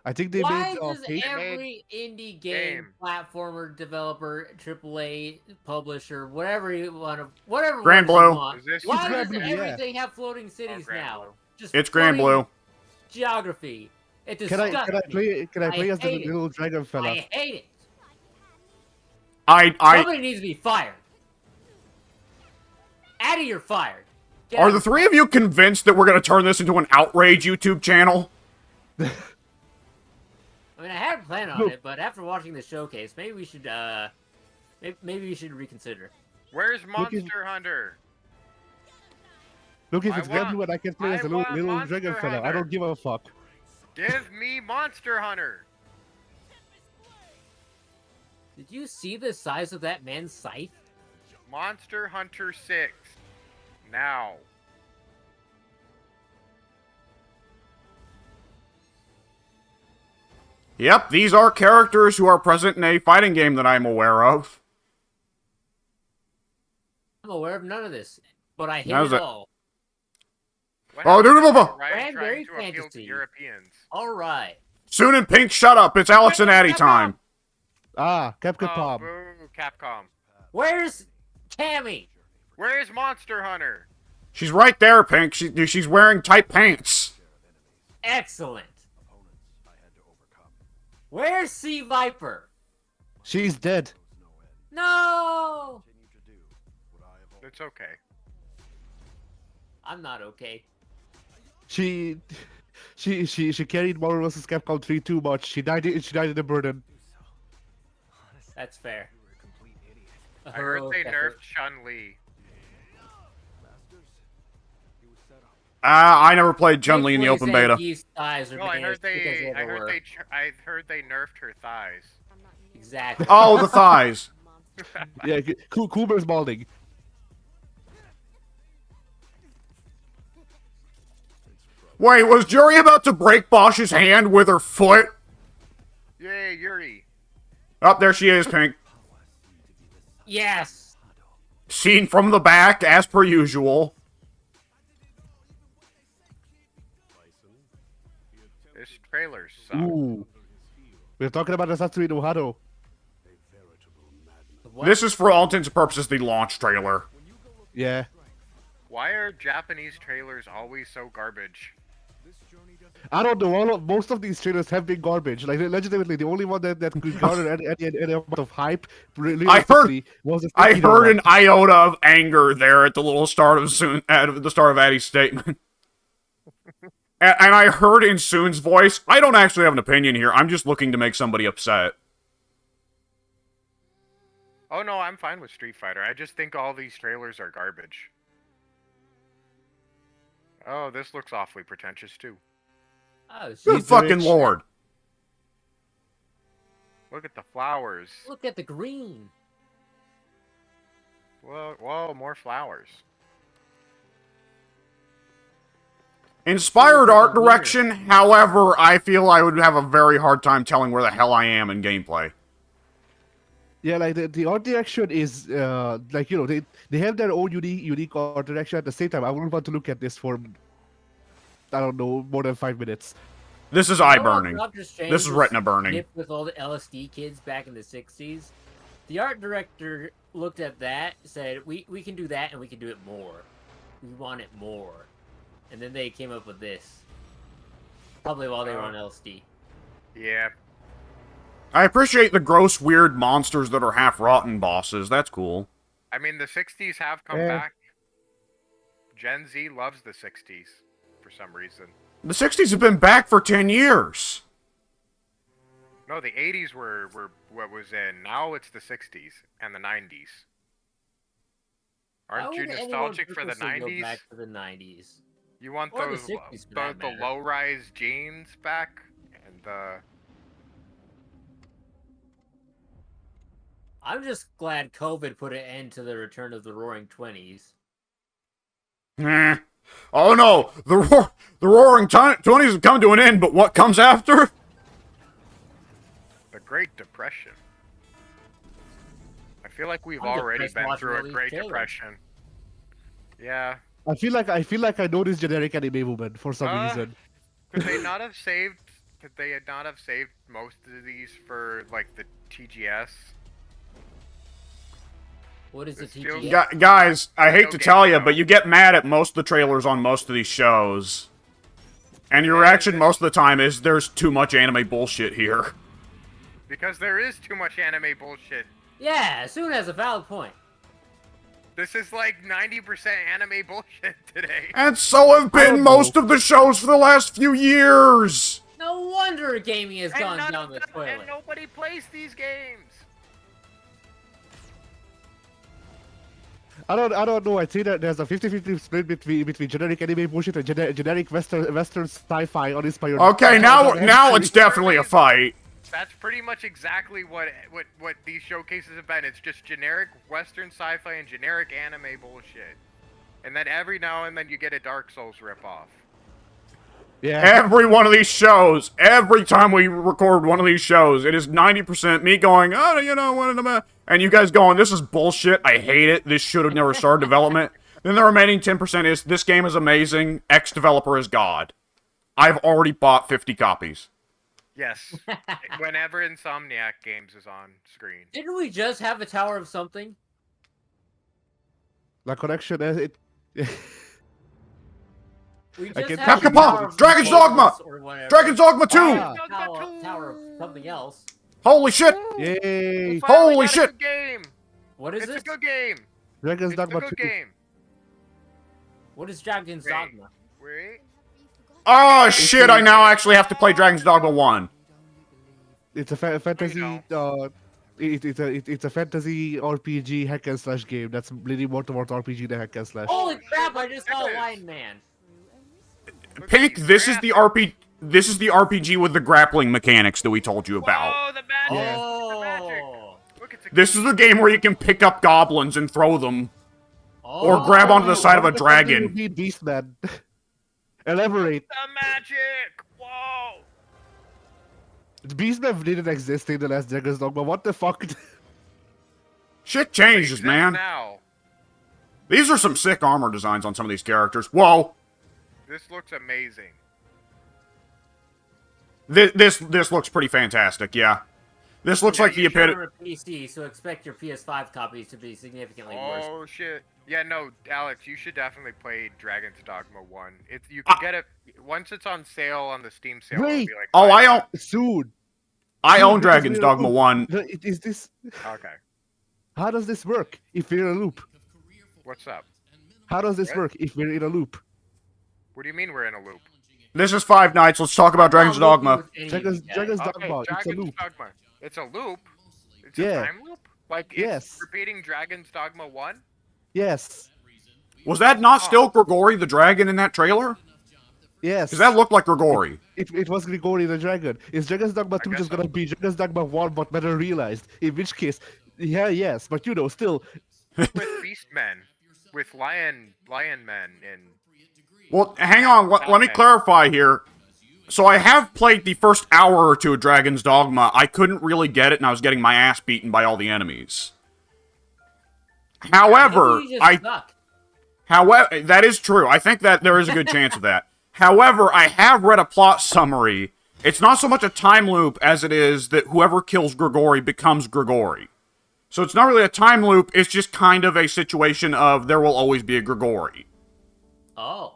I think they Why made. does Fate. every indie game, game. platformer, developer, AAA publisher, whatever you want to, whatever Grand words you Blue. want, Is this why Grand does Blue, yeah. everything have floating cities Grand now? Blue. Just It's Grand floating Blue. geography. It Can disgusts I me. play? Can I play as the hate it. little dragon fella? I hate it. I Somebody needs to be fired. Addy, you're fired. Get Are out. the three of you convinced that we're going to turn this into an outrage YouTube channel? I mean, I hadn't planned on No. it, but after watching the showcase, maybe we should, maybe we should reconsider. Where's at- Monster Hunter? Look, if I it's Grand want- Blue and I can play as I a little, want little Monster dragon fella, I Hunter. don't give a fuck. Give me Monster Hunter. Did you see the size of that man's scythe? Monster Hunter 6. Now. Yep, these are characters who are present in a fighting game that I'm aware of. I'm aware of none of this, but I hate How's it it? all. What Oh, happened no, no, to no. Ryan Cranberry trying to appeal to fantasy. Europeans? All right. Soon and Pink, shut up. It's Alex and Addy time. Ah, Capcom Oh, Pop. boo, Capcom. Where's Tammy? Where's Monster Hunter? She's right there, Pink. She's wearing tight pants. Excellent. Where's Sea Viper? She's dead. No! It's okay. I'm not okay. She carried Marvel vs. Capcom 3 too much. She died in the burden. That's fair. I heard Oh, they that's nerfed Chun-Li. I never played Chun-Li in the Thankfully, open beta. Zangief's thighs are No, I heard because they, have a word. I heard they nerfed her thighs. Exactly. Oh, the thighs. Yeah, Cooper's balding. Wait, was Jury about to break Bosch's hand with her foot? Yay, Yuri. Oh, there she is, Pink. Yes. Seen from the back, as per usual. This trailer sucks. Ooh. We're talking about Assassin's Creed Ohado. What? This is, for all intents and purposes, the launch trailer. Yeah. Why are Japanese trailers always so garbage? I don't know. Most of these trailers have been garbage. Like legitimately, the only one that could garner any amount of hype realistically was the I Sekiro heard one. an iota of anger there at the little start of Addy's statement. And I heard in Soon's voice, I don't actually have an opinion here. I'm just looking to make somebody upset. Oh no, I'm fine with Street Fighter. I just think all these trailers are garbage. Oh, this looks awfully pretentious too. Oh, Good shit. fucking rich. lord. Look at the flowers. Look at the green. Whoa, more flowers. Inspired art direction, however, I feel I would have a very hard time telling where the hell I am in gameplay. Yeah, like the art direction is like, you know, they have their own unique art direction. At the same time, I wouldn't want to look at this for, I don't know, more than 5 minutes. This is You eye know how burning. Doctor Strange This is was retina burning. hip with all the LSD kids back in the 60s. The art director looked at that, said, we can do that and we can do it more. We want it more. And then they came up with this. Probably while they were on LSD. Yeah. I appreciate the gross, weird monsters that are half-rotten bosses. That's cool. I mean, the 60s have come Yeah. back. Gen Z loves the 60s for some reason. The 60s have been back for 10 years. No, the 80s were what was in. Now it's the 60s and the 90s. Why Aren't you would anyone nostalgic for the purposely go 90s? back to the 90s? You want Or the those 60s for that the matter. low-rise jeans back and the I'm just glad COVID put an end to the return of the Roaring Twenties. Oh no, the Roaring Twenties have come to an end, but what comes after? The Great Depression. I feel like we've I'm already depressed been watching through all a these Great trailers. Depression. Yeah. I feel like I know this generic anime movement for some reason. Could they not have saved? Could they not have saved most of these for like the TGS? What is the It's still- TGS? Guys, I hate No to game tell you, show. but you get mad at most of the trailers on most of these shows. And your reaction most of the time is, there's too much anime bullshit here. Because there is too much anime bullshit. Yeah, Soon has a valid point. This is like 90% anime bullshit today. And so have been most of the shows for the last few years! No wonder gaming has And gone none down of the them- toilet. and nobody plays these games. I don't know. I'd say that there's a 50-50 split between generic anime bullshit and generic Western sci-fi uninspired. Okay, now it's definitely a fight. That's pretty much exactly what these showcases have been. It's just generic Western sci-fi and generic anime bullshit. And then every now and then you get a Dark Souls ripoff. Yeah. Every one of these shows, every time we record one of these shows, it is 90% me going, oh, you know, what am I? And you guys going, this is bullshit, I hate it, this should have never started development. Then the remaining 10% is, this game is amazing, X developer is God. I've already bought 50 copies. Yes. Whenever Insomniac Games is on screen. Didn't we just have a Tower of Something? La connection it. We I just can had talk a about Tower of Dragon's Bones Dogma! or whatever. Dragon's Dogma 2! Tower of something else. Holy shit! Yay! We finally Holy got a shit! good game. What is It's this? a good game. Dragon's It's a Dogma good 2. game. What is Dragon's Wait. Dogma? Wait. Oh shit, I now actually have to play Dragon's Dogma 1. It's a fantasy. No. It's a fantasy RPG hack and slash game that's leaning more towards RPG than hack and slash. Holy shit, crap! I what just is saw this? Lion Man. Look at Pink, these this is the graphics. This is the RPG with the grappling mechanics that we told you about. Oh, the magic. The magic. Oh. Look, it's a This is the game where you can pick up goblins and throw them. Or grab onto the side of a What the fuck do you dragon. mean, Beastman? Elaborate. the magic. Whoa. Beastman didn't exist in the last Dragon's Dogma. What the fuck? Shit changes, Exists man. Now. These are some sick armor designs on some of these characters. Whoa. This looks amazing. This looks pretty fantastic, yeah. This looks Yeah, like the you epitome. On a PC, so expect your PS5 copies to be significantly worse. Oh shit. Yeah, no, Alex, you should definitely play Dragon's Dogma 1. You can get it once it's on sale on the Steam sale. It'll Wait. be like Oh, $5. I own Soon. Dragon's Because Dogma 1. Is this? Okay. How does this work if we're in a loop? What's up? How does this What? work if we're in a loop? What do you mean we're in a loop? This is Five Nights. Let's talk about Dragon's Dogma. Dragon's Dogma. It's a Dragon's loop. Dogma. It's a loop? It's Yeah. a time loop? Like, it's Yes. repeating Dragon's Dogma 1? Yes. Was that not still Grigori the dragon in that trailer? Yes. Because that looked like Grigori. It was Grigori the Dragon. Is Dragon's Dogma 2 guess just so. gonna be Dragon's Dogma 1 but better realized? In which case, yeah, yes, but you know, still. With Beastmen. With Lion Men and... Well, hang on. Let me clarify here. So I have played the first hour or two of Dragon's Dogma. I couldn't really get it, and I was getting my ass beaten by all the enemies. However, Maybe you just suck. However, that is true. I think that there is a good chance of that. However, I have read a plot summary. It's not so much a time loop as it is that whoever kills Grigori becomes Grigori. So it's not really a time loop, it's just kind of a situation of there will always be a Grigori. Oh.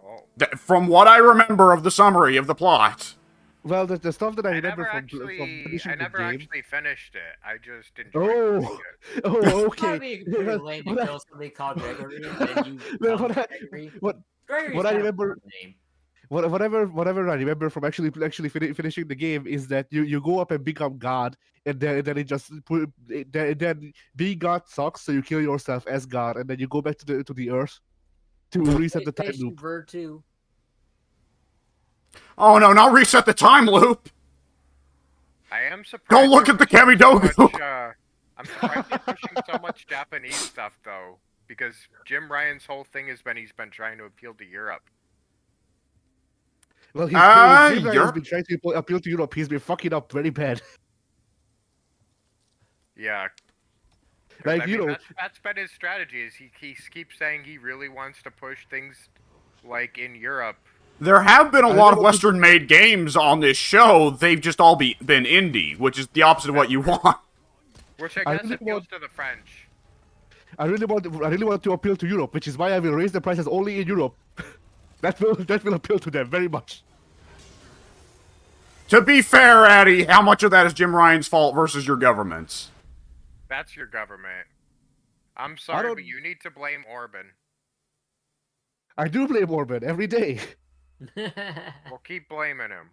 Oh. From what I remember of the summary of the plot. Well, the stuff that I I remember never from actually finishing the game. actually finished it. I just enjoyed Oh, it. oh, Okay. okay. Be pretty lame to What I- kill somebody called Gregory and then you Well, call what him I- Gregory. what- Gregory's what I not a remember- cool name. Whatever I remember from actually finishing the game is that you go up and become God, and then it just then being God sucks, so you kill yourself as God, and then you go back to the Earth to reset the time PlayStation loop. Bird 2. Oh no, not reset the time loop! I am surprised. Don't look at the I'm I'm surprised they're pushing so much Japanese stuff though, because Jim Ryan's whole thing has been he's been trying to appeal to Europe. Well, Jim Ryan has Europe. been trying to appeal to Europe. He's been fucking up very bad. Yeah. 'Cause, Like, I you mean, know, that's been his strategy. Is he keeps saying he really wants to push things like in Europe. There have been a I lot of know- Western-made games on this show. They've just all been indie, which is the opposite of what you want. Which I I guess really appeals want- to the French. I really want to appeal to Europe, which is why I will raise the prices only in Europe. that will appeal to them very much. To be fair, Addy, how much of that is Jim Ryan's fault versus your government's? That's your government. I'm sorry, don't- but you need to blame Orban. I do blame Orban every day. We'll keep blaming him.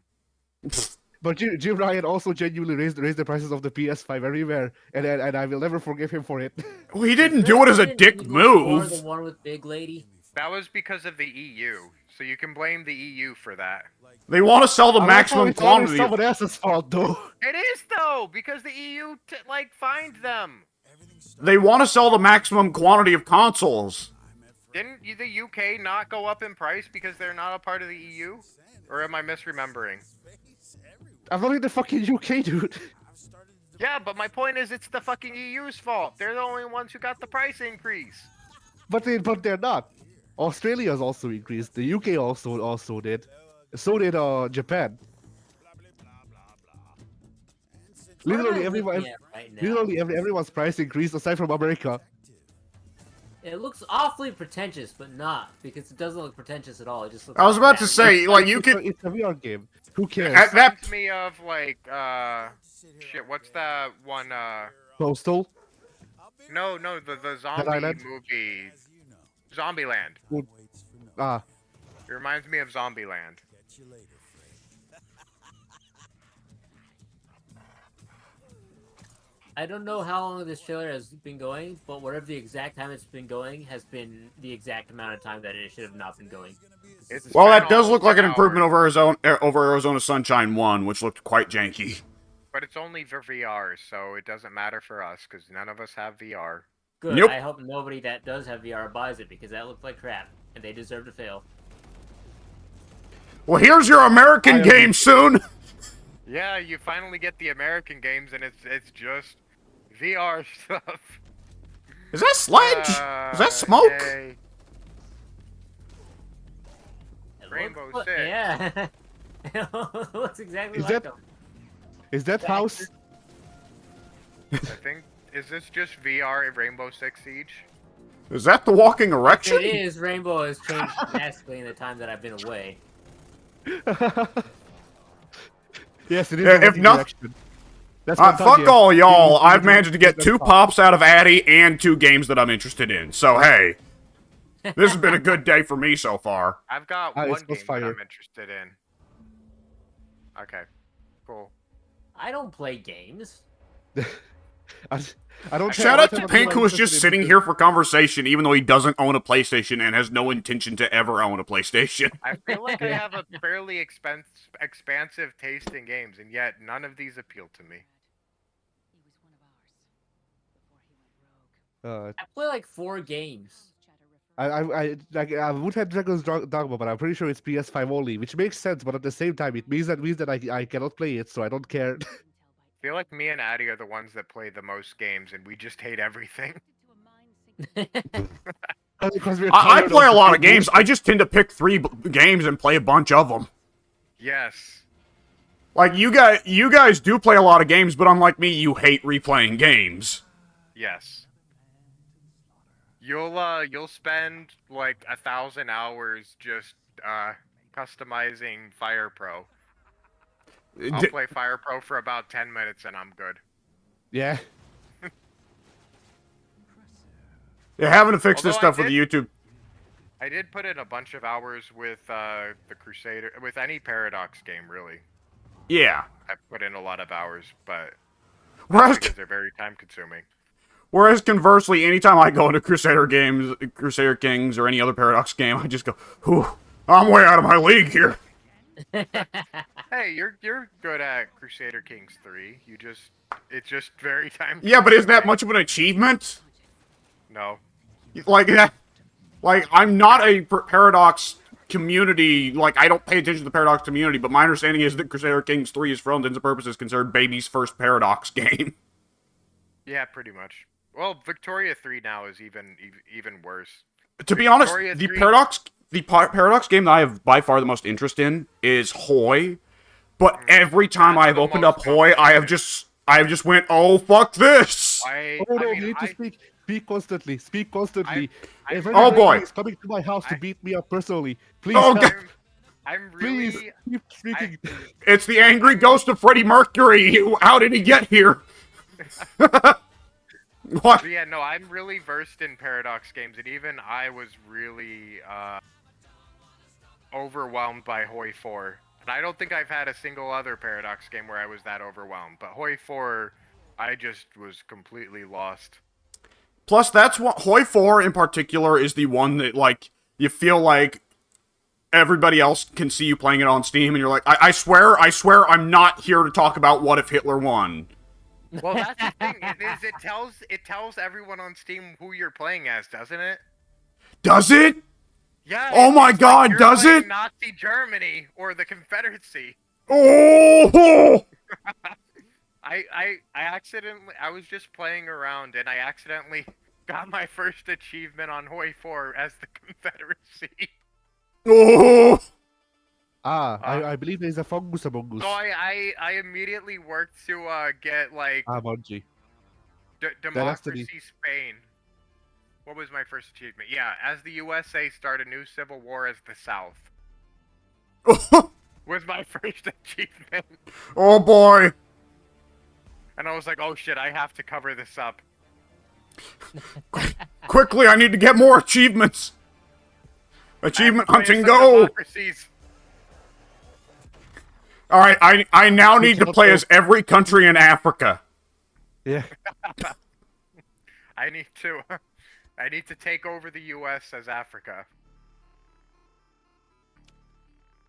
But Jim Ryan also genuinely raised the prices of the PS5 everywhere, and I will never forgive him for it. Well, he didn't do it as a dick Or move. the one with Big Lady. That was because of the EU, so you can blame the EU for that. They want to sell the maximum it's always quantity. someone else's fault, though. It is though, because the EU fined them. They want to sell the maximum quantity of consoles. Didn't the UK not go up in price because they're not a part of the EU? Or am I misremembering? I'm not in the fucking UK, dude. Yeah, but my point is it's the fucking EU's fault. They're the only ones who got the price increase. But they're not. Australia's also increased. The UK also did. So did Japan. Literally everyone, everyone's price increased aside from America. It looks awfully pretentious, but not, because it doesn't look pretentious at all. It just looks I was like about that. to say, like, you It's a- could. It's a VR game. Who cares? That- Reminds me of like shit, what's that one Postal. no, the zombie Island? movie Zombieland. Ah, It reminds me of Zombieland. I don't know how long this trailer has been going, but whatever the exact time it's been going has been the exact amount of time that it should have not been going. It's Well, been that does almost look like an hour, improvement over Arizona Sunshine 1, which looked quite janky. but it's only for VR, so it doesn't matter for us because none of us have VR. Good. Nope. I hope nobody that does have VR buys it, because that looked like crap, and they deserve to fail. Well, here's your American game soon. Yeah, you finally get the American games, and it's just VR stuff. Is that Sledge? Is that Smoke? Yay. It Rainbow looks, Six. Yeah. It looks exactly Is like that- them. is that house? I think is this just VR in Rainbow Six Siege? Is that the walking erection? It is. Rainbow has changed drastically in the time that I've been away. Yes, it is. Yeah, a if walking not- direction. That's Fuck Fantasia. all y'all. It is- I've managed to get 2 pops out of Addy and 2 games that I'm interested in. So, hey. This has been a good day for me so far. I've got Ah, it's one game that Ghostfire. I'm interested in. Okay, cool. I don't play games. I don't. Shout I out don't to have Pink, a who is lot just interested in sitting because- here for conversation, even though he doesn't own a PlayStation and has no intention to ever own a PlayStation. I feel like I have a fairly expansive taste in games, and yet none of these appeal to me. Uh, I play like 4 games. I would have Dragon's Dogma, but I'm pretty sure it's PS5 only, which makes sense. But at the same time, it means that I cannot play it, so I don't care. I feel like me and Addy are the ones that play the most games, and we just hate everything. Because we're I tired play a lot of playing games. I just tend to pick 3 games and play a bunch of them. Yes. Like, you guys do play a lot of games, but unlike me, you hate replaying games. Yes. You'll spend like 1,000 hours just customizing Fire Pro. I'll play Fire Pro for about 10 minutes and I'm good. Yeah. They're having to fix this Although I stuff with the YouTube. I did put in a bunch of hours with the Crusader, with any Paradox game really. Yeah. I put in a lot of hours, but Whereas, because they're very time consuming. whereas conversely, anytime I go into Crusader games, Crusader Kings, or any other Paradox game, I just go, whew, I'm way out of my league here. Hey, you're good at Crusader Kings 3. It's just very time. Yeah, but is that much of an achievement? No. Like that? Like I'm not a Paradox community. Like I don't pay attention to the Paradox community, but my understanding is that Crusader Kings 3 is, for all intents and purposes, considered baby's first Paradox game. Yeah, pretty much. Well, Victoria 3 now is even worse. To be honest, Victoria the 3 Paradox game that I have by far the most interest in is Hoi. But every time That's I've the opened most up Hoi, I have just went, oh fuck this. I Oh no, I you mean, need to speak. Speak constantly. Speak constantly. I- If Oh, anybody boy. is coming to my house to beat me up personally, please Oh, stop. God. I'm Please really keep speaking. It's the angry ghost of Freddie Mercury. How did he get here? What? But yeah, no, I'm really versed in Paradox games, and even I was really overwhelmed by Hoi 4. And I don't think I've had a single other Paradox game where I was that overwhelmed. But Hoi 4, I just was completely lost. Plus, that's what Hoi 4 in particular is the one that, like, you feel like everybody else can see you playing it on Steam, and you're like, I swear, I'm not here to talk about what if Hitler won. Well, that's the thing. It tells everyone on Steam who you're playing as, doesn't it? Does it? Yeah. Oh my it's like God, you're does playing it? Nazi Germany or the Confederacy. Oh! I was just playing around and I accidentally got my first achievement on Hoi 4 as the Confederacy. Oh! I believe there's a fungus among us. So I immediately worked to get like Bungie. Democracy Spain. What was my first achievement? Yeah, as the USA start a new civil war as the South. Was my first achievement. Oh boy. And I was like, oh shit, I have to cover this up. Quickly, I need to get more achievements. Achievement I have to play hunting, as some go! democracies. Alright, I now need to play as every country in Africa. Yeah. I need to take over the US as Africa.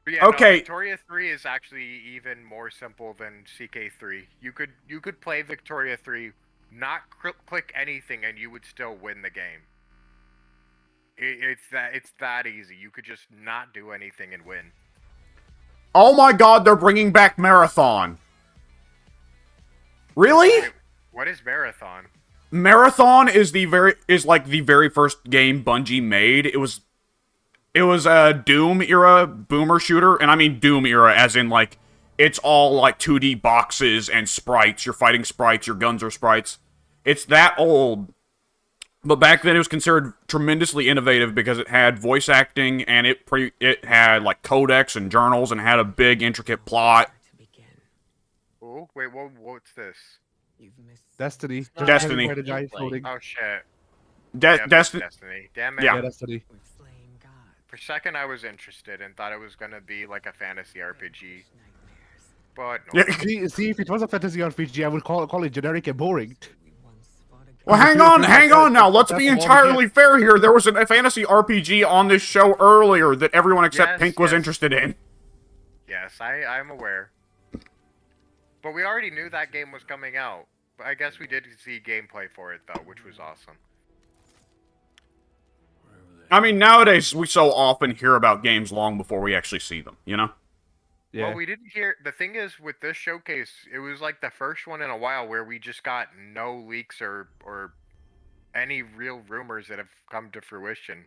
But yeah, Okay. no, Victoria 3 is actually even more simple than CK3. You could play Victoria 3, not click anything, and you would still win the game. It's that easy. You could just not do anything and win. Oh my god, they're bringing back Marathon. Really? Wait, what is Marathon? Marathon is like the very first game Bungie made. It was a Doom era boomer shooter, and I mean Doom era as in like it's all like 2D boxes and sprites. You're fighting sprites, your guns are sprites. It's that old. But back then it was considered tremendously innovative because it had voice acting and it had like codex and journals and had a big intricate plot. Oh, wait, what's this? Destiny. Destiny. Where the guy is floating. Oh shit. Destiny. Destiny. Damn it. Yeah. Yeah, Destiny. For a second I was interested and thought it was gonna be like a fantasy RPG. But no. Yeah. See, if it was a fantasy RPG, I would call it generic and boring. Well, hang on now. Let's be entirely fair here. There was a fantasy RPG on this show earlier that everyone except Yes, Pink was yes. interested in. Yes, I'm aware. But we already knew that game was coming out. But I guess we did see gameplay for it though, which was awesome. I mean, nowadays we so often hear about games long before we actually see them, you know? Yeah. Well, we didn't hear. The thing is, with this showcase, it was like the first one in a while where we just got no leaks or any real rumors that have come to fruition.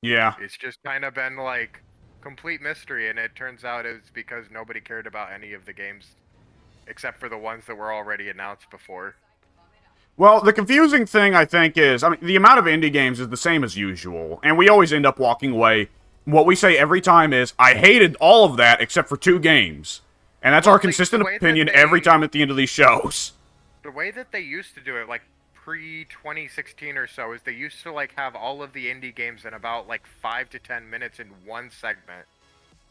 Yeah. It's just kind of been like complete mystery, and it turns out it's because nobody cared about any of the games except for the ones that were already announced before. Well, the confusing thing, I think, is, I mean, the amount of indie games is the same as usual, and we always end up walking away. What we say every time is, I hated all of that except for 2 games. And that's our consistent opinion every time at the end of these shows. The way that they used to do it, like pre-2016 or so, is they used to like have all of the indie games in about like 5 to 10 minutes in one segment.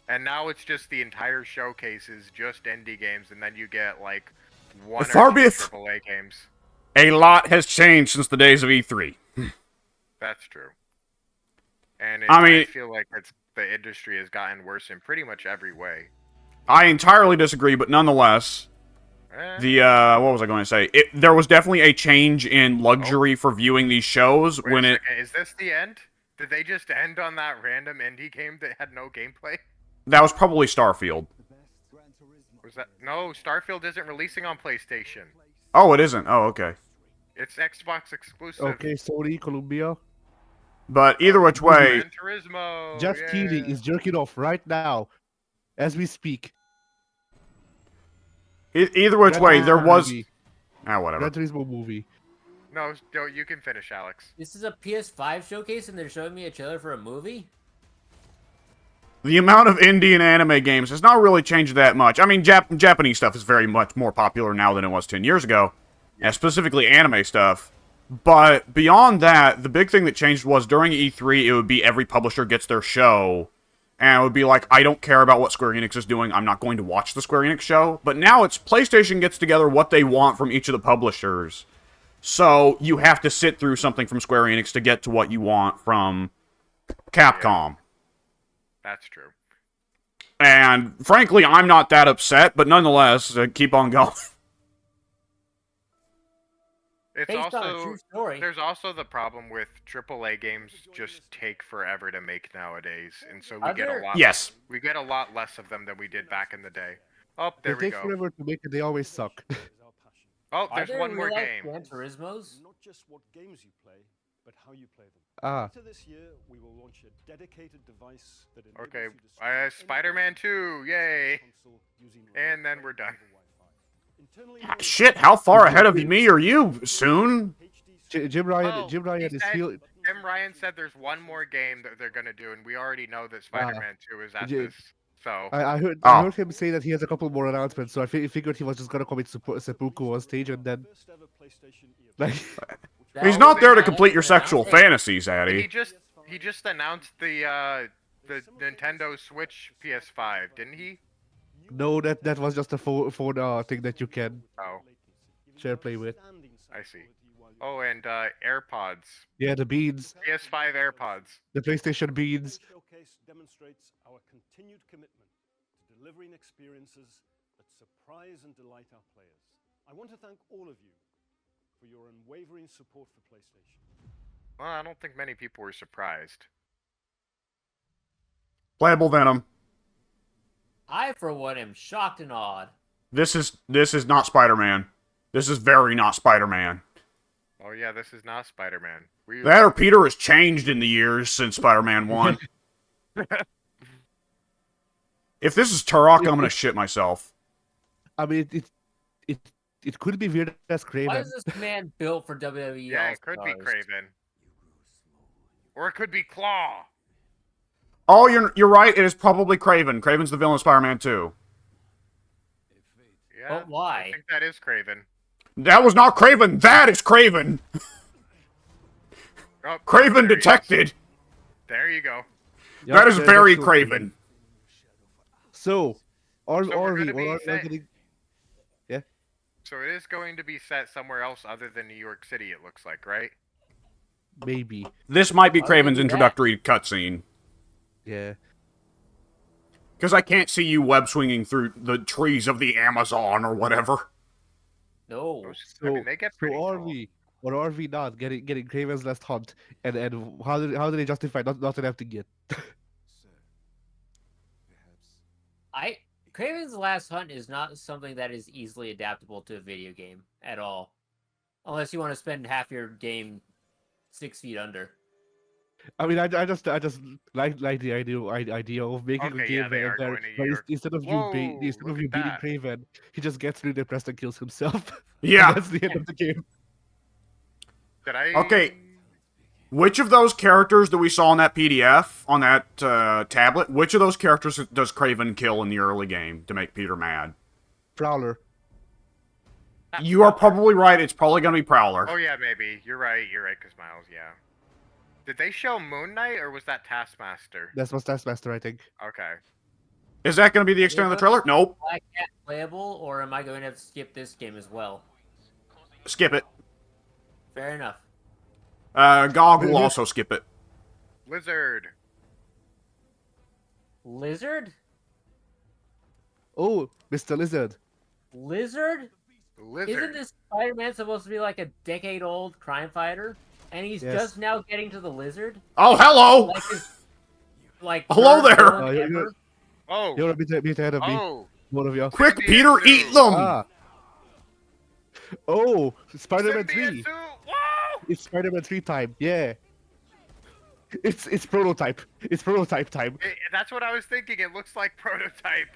And now it's just the entire showcase is just indie games, and then you get like one or 2 AAA games. A lot has changed since the days of E3. That's true. And I mean, I feel like the industry has gotten worse in pretty much every way. I entirely disagree, but nonetheless, the what was I going to say? There was definitely a change in luxury for viewing these shows Wait when a it. second, is this the end? Did they just end on that random indie game that had no gameplay? That was probably Starfield. Was that no? Starfield isn't releasing on PlayStation. Oh, it isn't. Oh, okay. It's Xbox exclusive. Okay, Sony, Columbia. But either which way, Gran Turismo. Jeff yeah. Keighley is jerking off right now, as we speak. either which Gran way, there Turismo was. movie. Whatever. Gran Turismo movie. No, you can finish, Alex. This is a PS5 showcase, and they're showing me a trailer for a movie. The amount of indie and anime games has not really changed that much. I mean, Japanese stuff is very much more popular now than it was 10 years ago, and specifically anime stuff. But beyond that, the big thing that changed was during E3, it would be every publisher gets their show, and it would be like, I don't care about what Square Enix is doing, I'm not going to watch the Square Enix show. But now it's PlayStation gets together what they want from each of the publishers. So you have to sit through something from Square Enix to get to what you want from Capcom. That's true. And frankly, I'm not that upset, but nonetheless, keep on going. It's Based on a also true story. there's also the problem with AAA games just take forever to make nowadays, and so we Are get there- a lot. Yes. We get a lot less of them than we did back in the day. Oh, They there we take go. forever to make it. They always suck. Oh, Are there's there one more real-life game. Gran Turismos? Not just what games you play, but how you play them. Ah, Later this year, we will launch a dedicated device that enables Okay, you to stream any Spider-Man game 2, yay! console using And then remote we're done. over Wi-Fi. Internally, we Shit, how far ahead of me are you, Soon? Jim Ryan. Oh, Jim Ryan he is said- feel. Jim Ryan said there's one more game that they're gonna do, and we already know that Spider-Man 2 is at J- this. So I heard. Oh. I heard him say that he has a couple more announcements. So I figured he was just gonna commit seppuku on stage and then first ever PlayStation like. That He's was not there to announced complete your and sexual announced. fantasies, he Addy. just announced the Nintendo Switch PS5, didn't he? No, that was just a phone thing that you can Oh, share play with. I see. Oh, and AirPods, Yeah, the beans, PS5 AirPods. the PlayStation beans. Showcase demonstrates our continued commitment to delivering experiences that surprise and delight our players. I want to thank all of you for your unwavering support for PlayStation. Well, I don't think many people were surprised. Playable Venom. I, for one, am shocked and awed. This is not Spider-Man. This is very not Spider-Man. Oh yeah, this is not Spider-Man. That or Peter has changed in the years since Spider-Man 1. If this is Turok, I'm gonna shit myself. I mean, it could be weird as Why Craven. is this man built for WWE? Yeah, it could be All-Stars? Craven. Or it could be Claw. Oh, you're right. It is probably Craven. Craven's the villain of Spider-Man 2. Yeah. But why? I think that is Craven. That was not Craven. That is Craven. Oh, Craven there he is. detected. There you go. Yup, That is that's very so Craven. So, So are we're we? gonna be Or are set- getting- So it is going to be set somewhere else other than New York City, it looks like, right? Maybe. This might be I'll Craven's give you that. introductory cutscene. Yeah. Because I can't see you web swinging through the trees of the Amazon or whatever. No. I mean, they get So pretty are tall. we? Or are we not getting Craven's Last Hunt? And how do they justify not adapting it? Craven's Last Hunt is not something that is easily adaptable to a video game at all, unless you want to spend half your game 6 feet under. I mean, I just like the idea of making a Okay, game yeah, they are where going to New where York. instead of Whoa, you look at beating that. Craven, he just gets really depressed and kills himself. Yeah. That's the end of the game. Did I? Okay. Which of those characters that we saw in that PDF, on that tablet, which of those characters does Craven kill in the early game to make Peter mad? Prowler. You are probably right. It's probably going to be Prowler. Oh yeah, maybe. You're right, because Miles, yeah. Did they show Moon Knight, or was that Taskmaster? That's what's Taskmaster, I think. Okay. Is that going to be the extent of the trailer? Nope. Black Cat playable, or am I going to have to skip this game as well? Skip it. Fair enough. GOG will also skip it. Lizard. Lizard? Oh, Mr. Lizard. Lizard? Lizard. Isn't this Spider-Man supposed to be like a decade-old crime fighter? And he's Yes. just now getting to the lizard? Oh, hello! Like his, like Hello third there. villain ever? Oh. You're a bit ahead of me. Oh. One of you. Quick, Symbiote Peter, suit. eat them! Ah. Oh, Spider-Man 3. Symbiote suit. Whoa! It's Spider-Man 3 time. Yeah. It's prototype. It's prototype time. That's what I was thinking. It looks like prototype.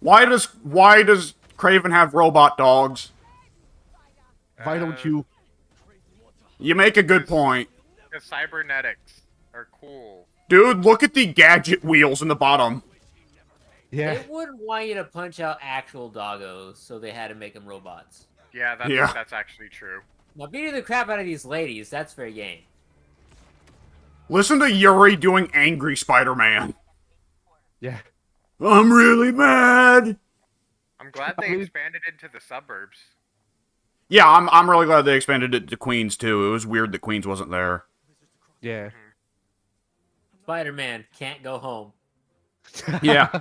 Why does Craven have robot dogs? Why don't you? You make a good point. The cybernetics are cool. Dude, look at the gadget wheels in the bottom. Yeah. They wouldn't want you to punch out actual doggos, so they had to make them robots. Yeah, Yeah. that's actually true. Now, beating the crap out of these ladies, that's fair game. Listen to Yuri doing angry Spider-Man. Yeah. I'm really mad. I'm glad they expanded into the suburbs. Yeah, I'm really glad they expanded it to Queens too. It was weird that Queens wasn't there. Yeah. Spider-Man can't go home. Yeah.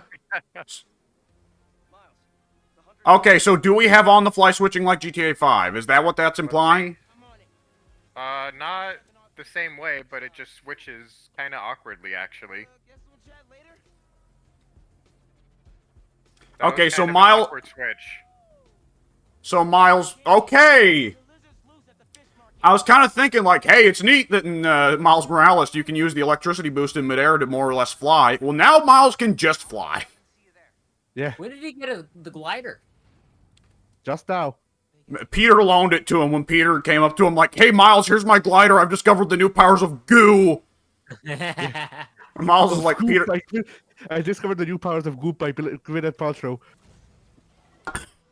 Okay, so do we have on-the-fly switching like GTA 5? Is that what that's implying? Not the same way, but it just switches kind of awkwardly, actually. That Okay, was so kind of an Miles- awkward switch. So Miles, okay. I was kind of thinking like, hey, it's neat that in Miles Morales you can use the electricity boost in midair to more or less fly. Well, now Miles can just fly. Yeah. When did he get the glider? Just now. Peter loaned it to him when Peter came up to him like, hey, Miles, here's my glider. I've discovered the new powers of goo. And Miles is like, Goop Peter... by- I discovered the new powers of Goop by Gwyneth Paltrow.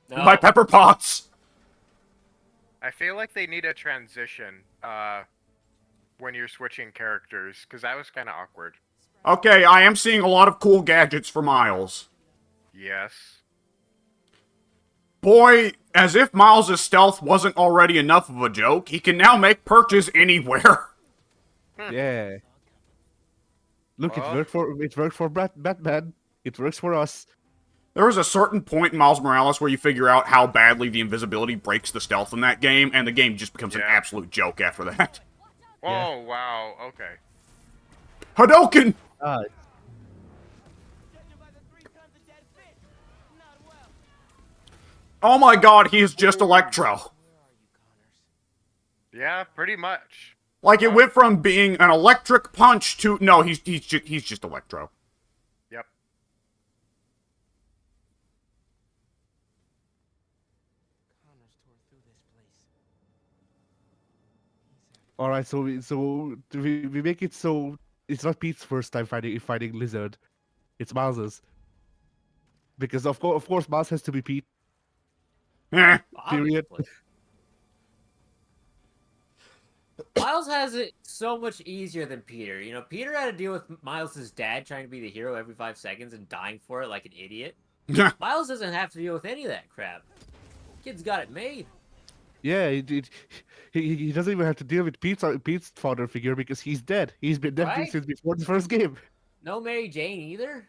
No. By Pepper Potts. I feel like they need a transition, when you're switching characters, because that was kind of awkward. Okay, I am seeing a lot of cool gadgets for Miles. Yes. Boy, as if Miles' stealth wasn't already enough of a joke, he can now make perches anywhere. Yeah. Look, Well. it worked for Batman. It works for us. There is a certain point in Miles Morales where you figure out how badly the invisibility breaks the stealth in that game, and the game just becomes an Yeah. absolute joke after that. Oh, wow, okay. Hadouken! Ah, Oh my god, he is just Electro. Yeah, pretty much. Like, it went from being an electric punch to... No, he's just Electro. Yep. all right. So we make it so it's not Pete's first time fighting Lizard. It's Miles's. Because of course Miles has to be Pete. Eh. Period. Obviously. Miles has it so much easier than Peter. You know, Peter had to deal with Miles' dad trying to be the hero every 5 seconds and dying for it like an idiot. Miles doesn't have to deal with any of that crap. Kid's got it made. Yeah, he doesn't even have to deal with Pete's father figure because he's dead. He's been dead Right? since before the first game. No Mary Jane either.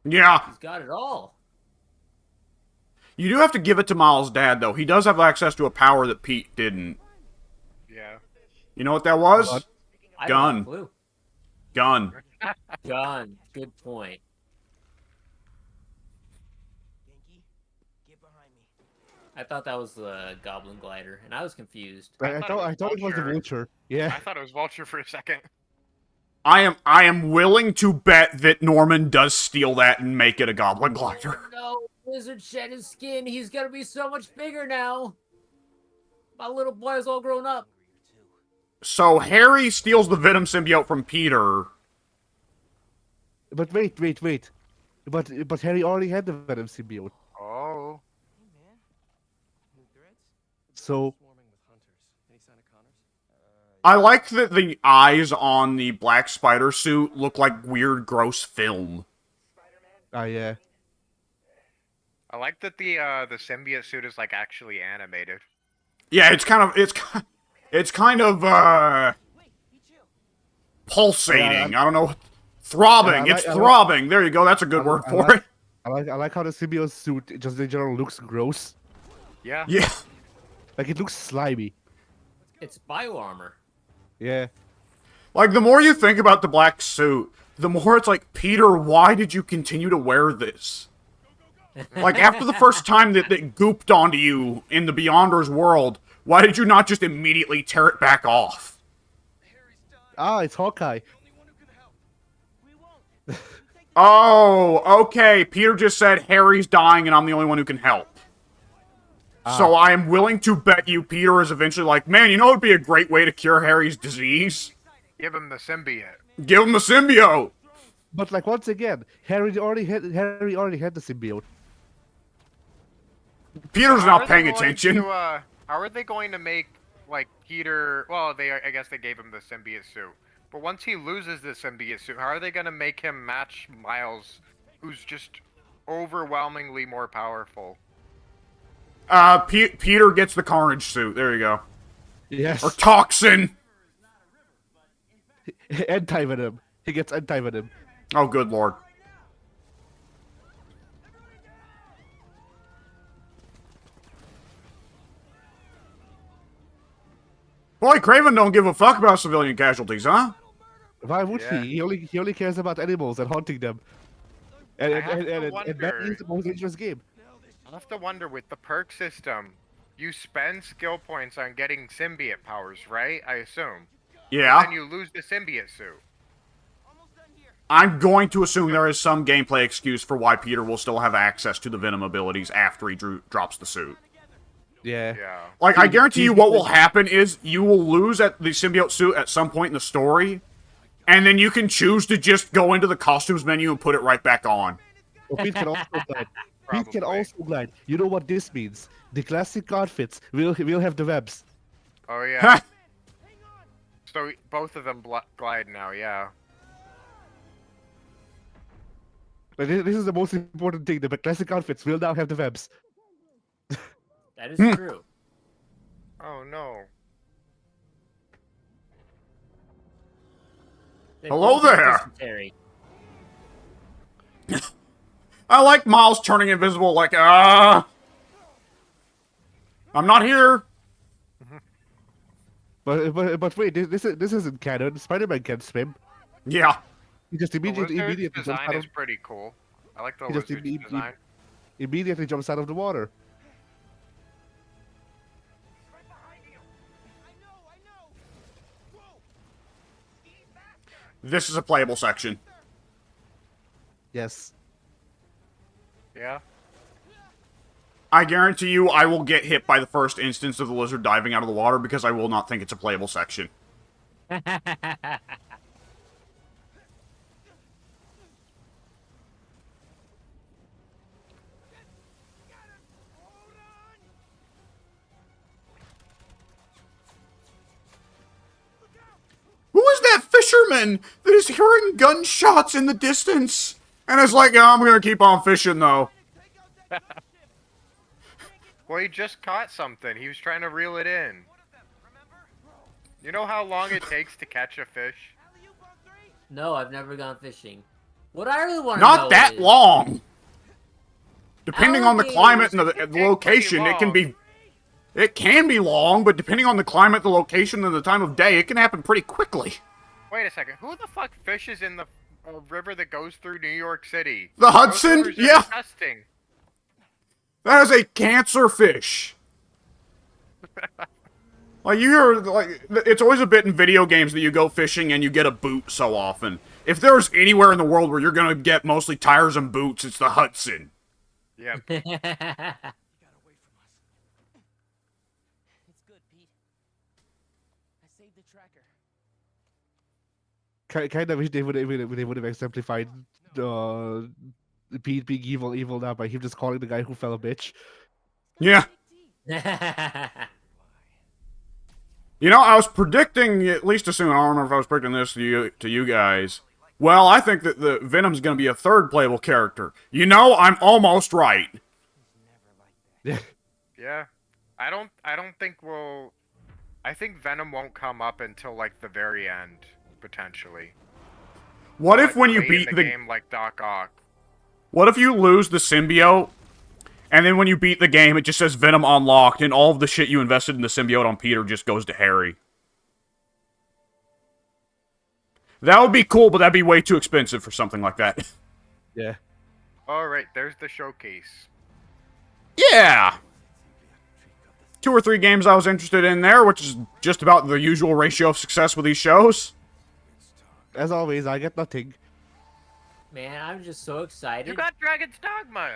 Yeah. He's got it all. You do have to give it to Miles' dad, though. He does have access to a power that Pete didn't. Yeah. You know what that was? What? I Gun. don't have a clue. Gun. Gun. Good point. I thought that was the Goblin Glider, and I was confused. I thought it was the Vulture. Vulture. Yeah. I thought it was Vulture for a second. I am willing to bet that Norman does steal that and make it a Goblin Glider. No, Lizard shed his skin. He's gonna be so much bigger now. My little boy is all grown up. So Harry steals the Venom symbiote from Peter. But wait. But Harry already had the Venom symbiote. Oh. So I like that the eyes on the Black Spider suit look like weird, gross film. yeah. I like that the symbiote suit is like actually animated. Yeah, it's kind of pulsating. I don't know. Throbbing. I It's like- throbbing. There you go. That's a good word I for like- it. I like how the symbiote suit just in general looks gross. Yeah. Yeah. Like it looks slimy. It's bio armor. Yeah. Like, the more you think about the black suit, the more it's like, Peter, why did you continue to wear this? Like, after the first time that gooped onto you in the Beyonders world, why did you not just immediately tear it back off? Ah, it's Hawkeye. Oh, okay. Peter just said Harry's dying and I'm the only one who can help. So I am willing to bet you Peter is eventually like, man, you know what would be a great way to cure Harry's disease? Give him the symbiote. Give him the symbiote! But like once again, Harry already had the symbiote. Peter's How not are they paying going attention. to, how are they going to make like Peter? Well, I guess they gave him the symbiote suit. But once he loses the symbiote suit, how are they going to make him match Miles, who's just overwhelmingly more powerful? Peter gets the Carnage suit. There you go. Yes. Or Toxin! Anti-venom. He gets anti-venom. Oh, good lord. Boy, Craven don't give a fuck about civilian casualties, huh? Why would Yeah. he? He only cares about animals and hunting them. And, I and, have and, to and, and that wonder- is the most dangerous game. I have to wonder with the perk system, you spend skill points on getting symbiote powers, right? I assume. Yeah. Then you lose the symbiote suit. I'm going to assume there is some gameplay excuse for why Peter will still have access to the Venom abilities after he drops the suit. Yeah. Yeah. Like, I guarantee you what will happen is you will lose at the symbiote suit at some point in the story, and then you can choose to just go into the costumes menu and put it right back on. Oh, Pete can also glide. Pete can Probably. also glide. You know what this means? The classic outfits will have the webs. Oh yeah. So both of them glide now, yeah. But this is the most important thing. The classic outfits will now have the webs. That is Hmm. true. Oh no. They Hello both have there. dysentery. I like Miles turning invisible like, I'm not here. But wait, this isn't canon. Spider-Man can swim. Yeah. He just The immediately lizard's jumps design out is of pretty cool. I like the He just lizard's design. immediately jumps out of the water. This is a playable section. Yes. Yeah. I guarantee you I will get hit by the first instance of the lizard diving out of the water because I will not think it's a playable section. Who is that fisherman that is hearing gunshots in the distance? And is like, oh, I'm gonna keep on fishing though. Well, he just caught something. He was trying to reel it in. You know how long it takes to catch a fish? No, I've never gone fishing. What I really want to know Not that is, long. Depending on the Alligators climate and can the take pretty location, it can long. be... It can be long, but depending on the climate, the location, and the time of day, it can happen pretty quickly. Wait a second. Who the fuck fishes in the river that goes through New York City? The Those Hudson? rivers are Yeah. disgusting. That is a cancer fish. Like, you hear, like, it's always a bit in video games that you go fishing and you get a boot so often. If there's anywhere in the world where you're gonna get mostly tires and boots, it's the Hudson. Yeah. It's good, Pete. I saved the tracker. Kind of wish they would have exemplified Pete being evil now by him just calling the guy who fell a bitch. Yeah. You know, I was predicting, at least assuming, I don't remember if I was predicting this to you guys. Well, I think that the Venom's gonna be a third playable character. You know, I'm almost right. Yeah. I don't think we'll... I think Venom won't come up until, like, the very end, potentially. What But if when you late beat in the game like Doc Ock? What if you lose the symbiote, and then when you beat the game, it just says Venom unlocked, and all of the shit you invested in the symbiote on Peter just goes to Harry? That would be cool, but that'd be way too expensive for something like that. Yeah. All right, there's the showcase. Yeah! 2 or 3 games I was interested in there, which is just about the usual ratio of success with these shows. As always, I get nothing. Man, I'm just so excited. You got Dragon's Dogma.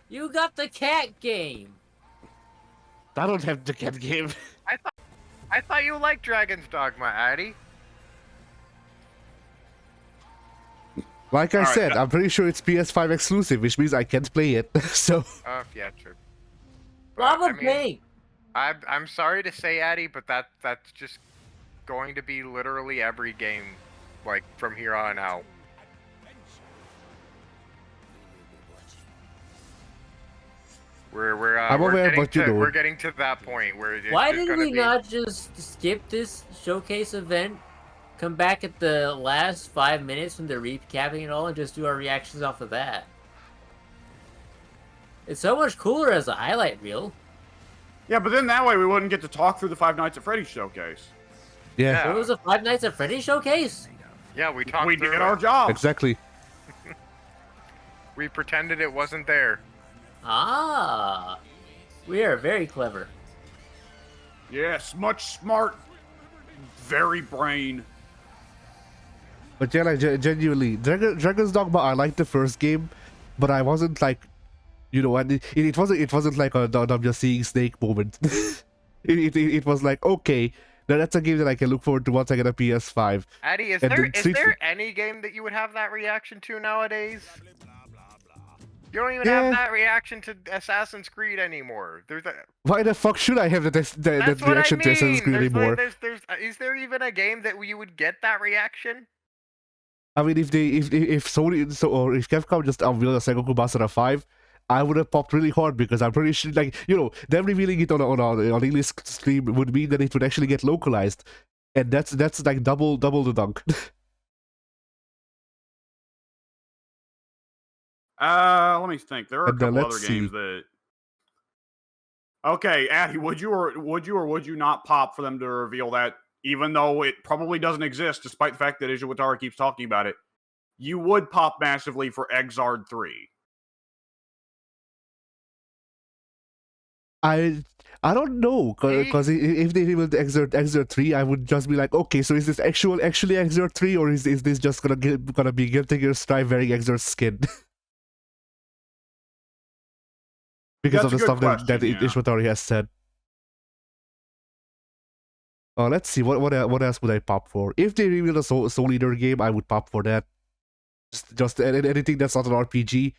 You got the cat game. I don't have the cat game. I thought you liked Dragon's Dogma, Addy. Like I Alright, said, I'm pretty sure it's PS5 exclusive, which means I can't play it. So Oh, yeah, true. Lava Pink. I'm sorry to say, Addy, but that's just going to be literally every game, like from here on out. I'm aware, but you know. We're getting to that point where it's Why just did gonna we be... not just skip this showcase event, come back at the last 5 minutes when they're recapping it all, and just do our reactions off of that? It's so much cooler as a highlight reel. Yeah, but then that way we wouldn't get to talk through the Five Nights at Freddy's showcase. Yeah, So it was a Five Nights at Freddy's showcase? Yeah, we talked We through did it. our job. exactly. We pretended it wasn't there. Ah. We are very clever. Yes, much smart. Very brain. But yeah, like genuinely, Dragon's Dogma. I liked the first game, but I wasn't like, you know, and it wasn't like a I'm just seeing Snake moment. it was like, okay, now that's a game that I can look forward to once I get a PS5. Addy, is And there then Street there any game that you would have that reaction to nowadays? You don't even Yeah. have that reaction to Assassin's Creed anymore. There's a, Why the fuck should I have that that's what reaction I to Assassin's mean. Creed anymore? Is there even a game that you would get that reaction? I mean, if Sony or if Capcom just unveiled a Sengoku Basara 5, I would have popped really hard because I'm pretty sure, like, you know, them revealing it on English stream would mean that it would actually get localized, and that's like double the dunk. Let me think. There are a And, couple let's other games see. that. Okay, Addy, would you or would you not pop for them to reveal that, even though it probably doesn't exist, despite the fact that Ishiwatara keeps talking about it? You would pop massively for Exard 3. I don't know, because if they revealed Exert 3, I would just be like, okay, so is this actually Exert 3, or is this just gonna be Guilty Gear Strive wearing Exert's skin? Because That's of a the good stuff that question, yeah. Ishwatari has said. Let's see, what else would I pop for? If they reveal a Soul Eater game, I would pop for that. Just anything that's not an RPG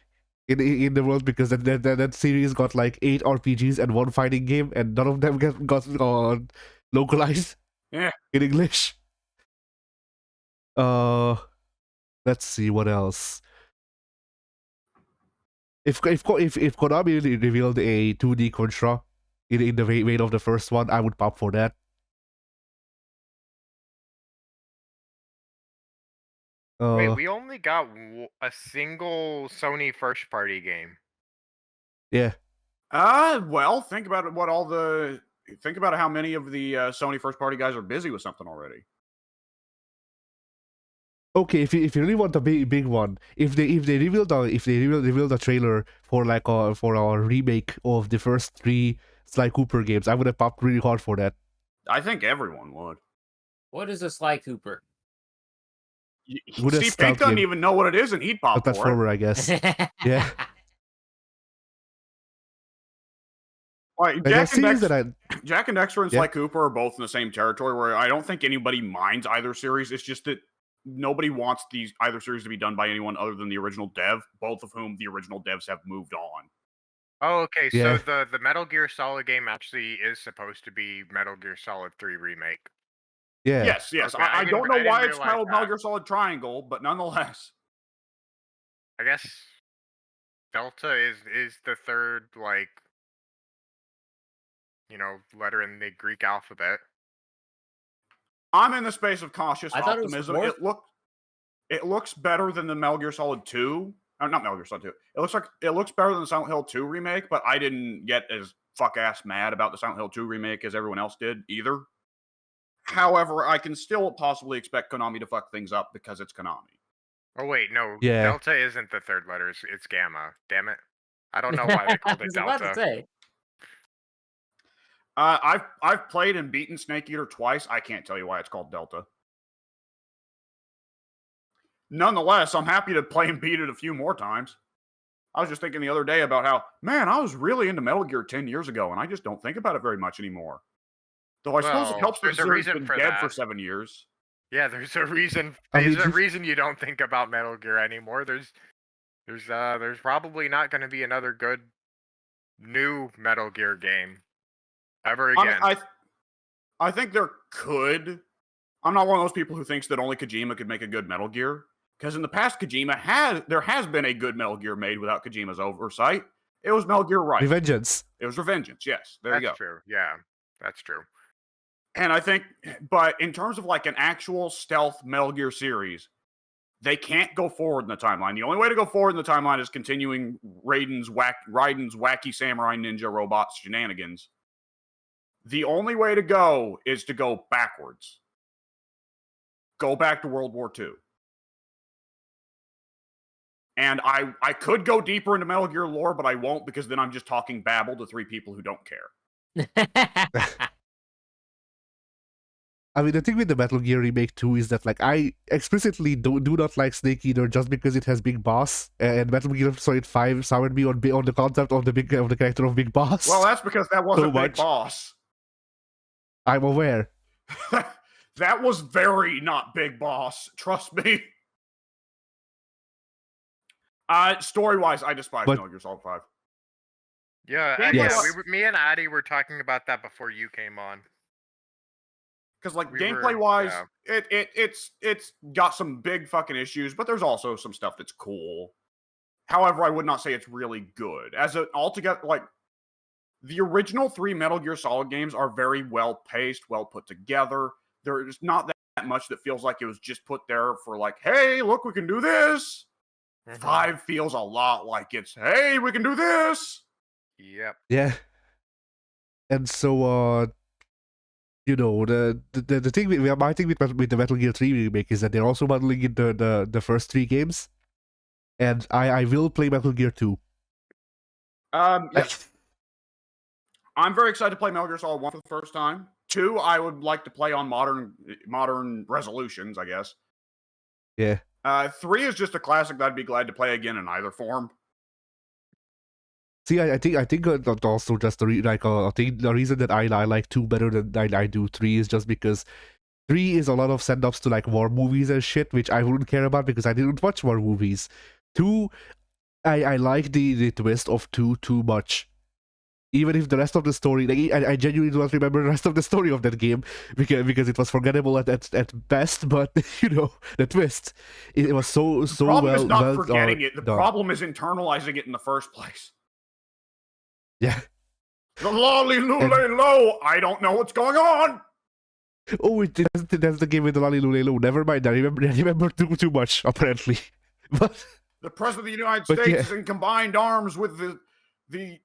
in the world, because that series got like 8 RPGs and 1 fighting game, and none of them got localized. Yeah. In English. Let's see what else. If Konami revealed a 2D Contra in the vein of the first one, I would pop for that. Wait, we only got a single Sony first-party game. Yeah. Well, think about it. Think about how many of the Sony first-party guys are busy with something already. Okay, if you really want a big one, if they reveal the trailer for like for our remake of the first 3 Sly Cooper games, I would have popped really hard for that. I think everyone would. What is a Sly Cooper? Would have Steve stealth Pink doesn't game. even know what it is, and he'd A pop for it. platformer, I guess. Yeah. Like, Like, a series that Jack and Dexter and Yeah. Sly Cooper are both in the same territory, where I don't think anybody minds either series. It's just that nobody wants either series to be done by anyone other than the original dev, both of whom the original devs have moved on. Oh, okay. Yeah. So the Metal Gear Solid game actually is supposed to be Metal Gear Solid 3 remake. Yeah. Yes. Okay, I don't know I didn't why it's realize titled that. Metal Gear Solid Triangle, but nonetheless. I guess Delta is the third, like, letter in the Greek alphabet. I'm in the space of cautious I thought it was optimism. fourth. it looks better than the Metal Gear Solid 2. Not Metal Gear Solid 2. It looks better than the Silent Hill 2 remake, but I didn't get as fuck-ass mad about the Silent Hill 2 remake as everyone else did either. However, I can still possibly expect Konami to fuck things up because it's Konami. Oh wait, no. Yeah. Delta isn't the third letter. It's Gamma. Damn it. I don't know why they I called it was about to Delta. say. I've played and beaten Snake Eater twice. I can't tell you why it's called Delta. Nonetheless, I'm happy to play and beat it a few more times. I was just thinking the other day about how, man, I was really into Metal Gear 10 years ago, and I just don't think about it very much anymore. Though I suppose it Well, helps that there's the a series reason been for dead that. for 7 years. Yeah, there's a reason. I mean, There's a just- reason you don't think about Metal Gear anymore. There's probably not going to be another good new Metal Gear game ever I mean, again. I think there could. I'm not one of those people who thinks that only Kojima could make a good Metal Gear. Because in the past, there has been a good Metal Gear made without Kojima's oversight. It was Metal Gear Rise. Revengeance. It was Revengeance, yes. There you go. That's true. Yeah, that's true. And I think, but in terms of like an actual stealth Metal Gear series, they can't go forward in the timeline. The only way to go forward in the timeline is continuing Raiden's wacky samurai ninja robots shenanigans. The only way to go is to go backwards. Go back to World War II. And I could go deeper into Metal Gear lore, but I won't because then I'm just talking babble to three people who don't care. I mean, the thing with the Metal Gear Remake 2 is that, like, I explicitly do not like Snake Eater just because it has Big Boss, and Metal Gear Solid 5 soured me on the concept of the character of Big Boss. Well, that's because that wasn't Big much. Boss. I'm aware. That was very not Big Boss. Trust me. Story-wise, I despise But- Metal Gear Solid 5. Yeah, Yes. actually, me and Addy were talking about that before you came on. Because like We gameplay-wise, were- it's got some big fucking issues, but there's also some stuff that's cool. However, I would not say it's really good. As an altogether, like the original 3 Metal Gear Solid games are very well paced, well put together. There's not that much that feels like it was just put there for like, hey, look, we can do this. 5 feels a lot like it's, hey, we can do this. Yep. Yeah. And so, you know, the thing with my thing with the Metal Gear 3 remake is that they're also bundling in the first 3 games, and I will play Metal Gear 2. Yes. I'm very excited to play Metal Gear Solid 1 for the first time. 2, I would like to play on modern resolutions, I guess. Yeah. 3 is just a classic that I'd be glad to play again in either form. See, I think also just the I think the reason that I like 2 better than I do 3 is just because 3 is a lot of send-ups to like war movies and shit, which I wouldn't care about because I didn't watch war movies. 2, I like the twist of 2 too much. Even if the rest of the story, like, I genuinely do not remember the rest of the story of that game because it was forgettable at best. But you know, the twist, it was so The problem well is not well forgetting it. The done. problem is internalizing it in the first place. Yeah. The lolly lule low. I don't know what's going on. Oh, that's the game with the Lali Lule Lo. Never mind. I remember too much apparently. But The president of the United But States yeah. is in combined arms with the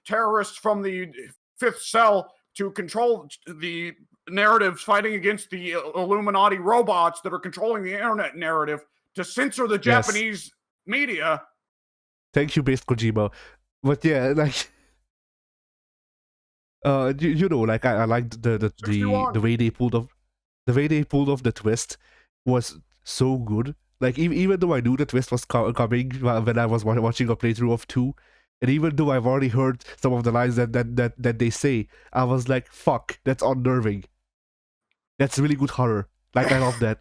terrorists from the Fifth Cell to control the narratives fighting against the Illuminati robots that are controlling the internet narrative to censor the Yes. Japanese media. thank you, Based Kojima. But yeah, like, you know, like I liked the 61. way they pulled off the twist was so good. Like even though I knew the twist was coming when I was watching a playthrough of 2, and even though I've already heard some of the lines that they say, I was like, fuck, that's unnerving. That's really good horror. Like, I love that.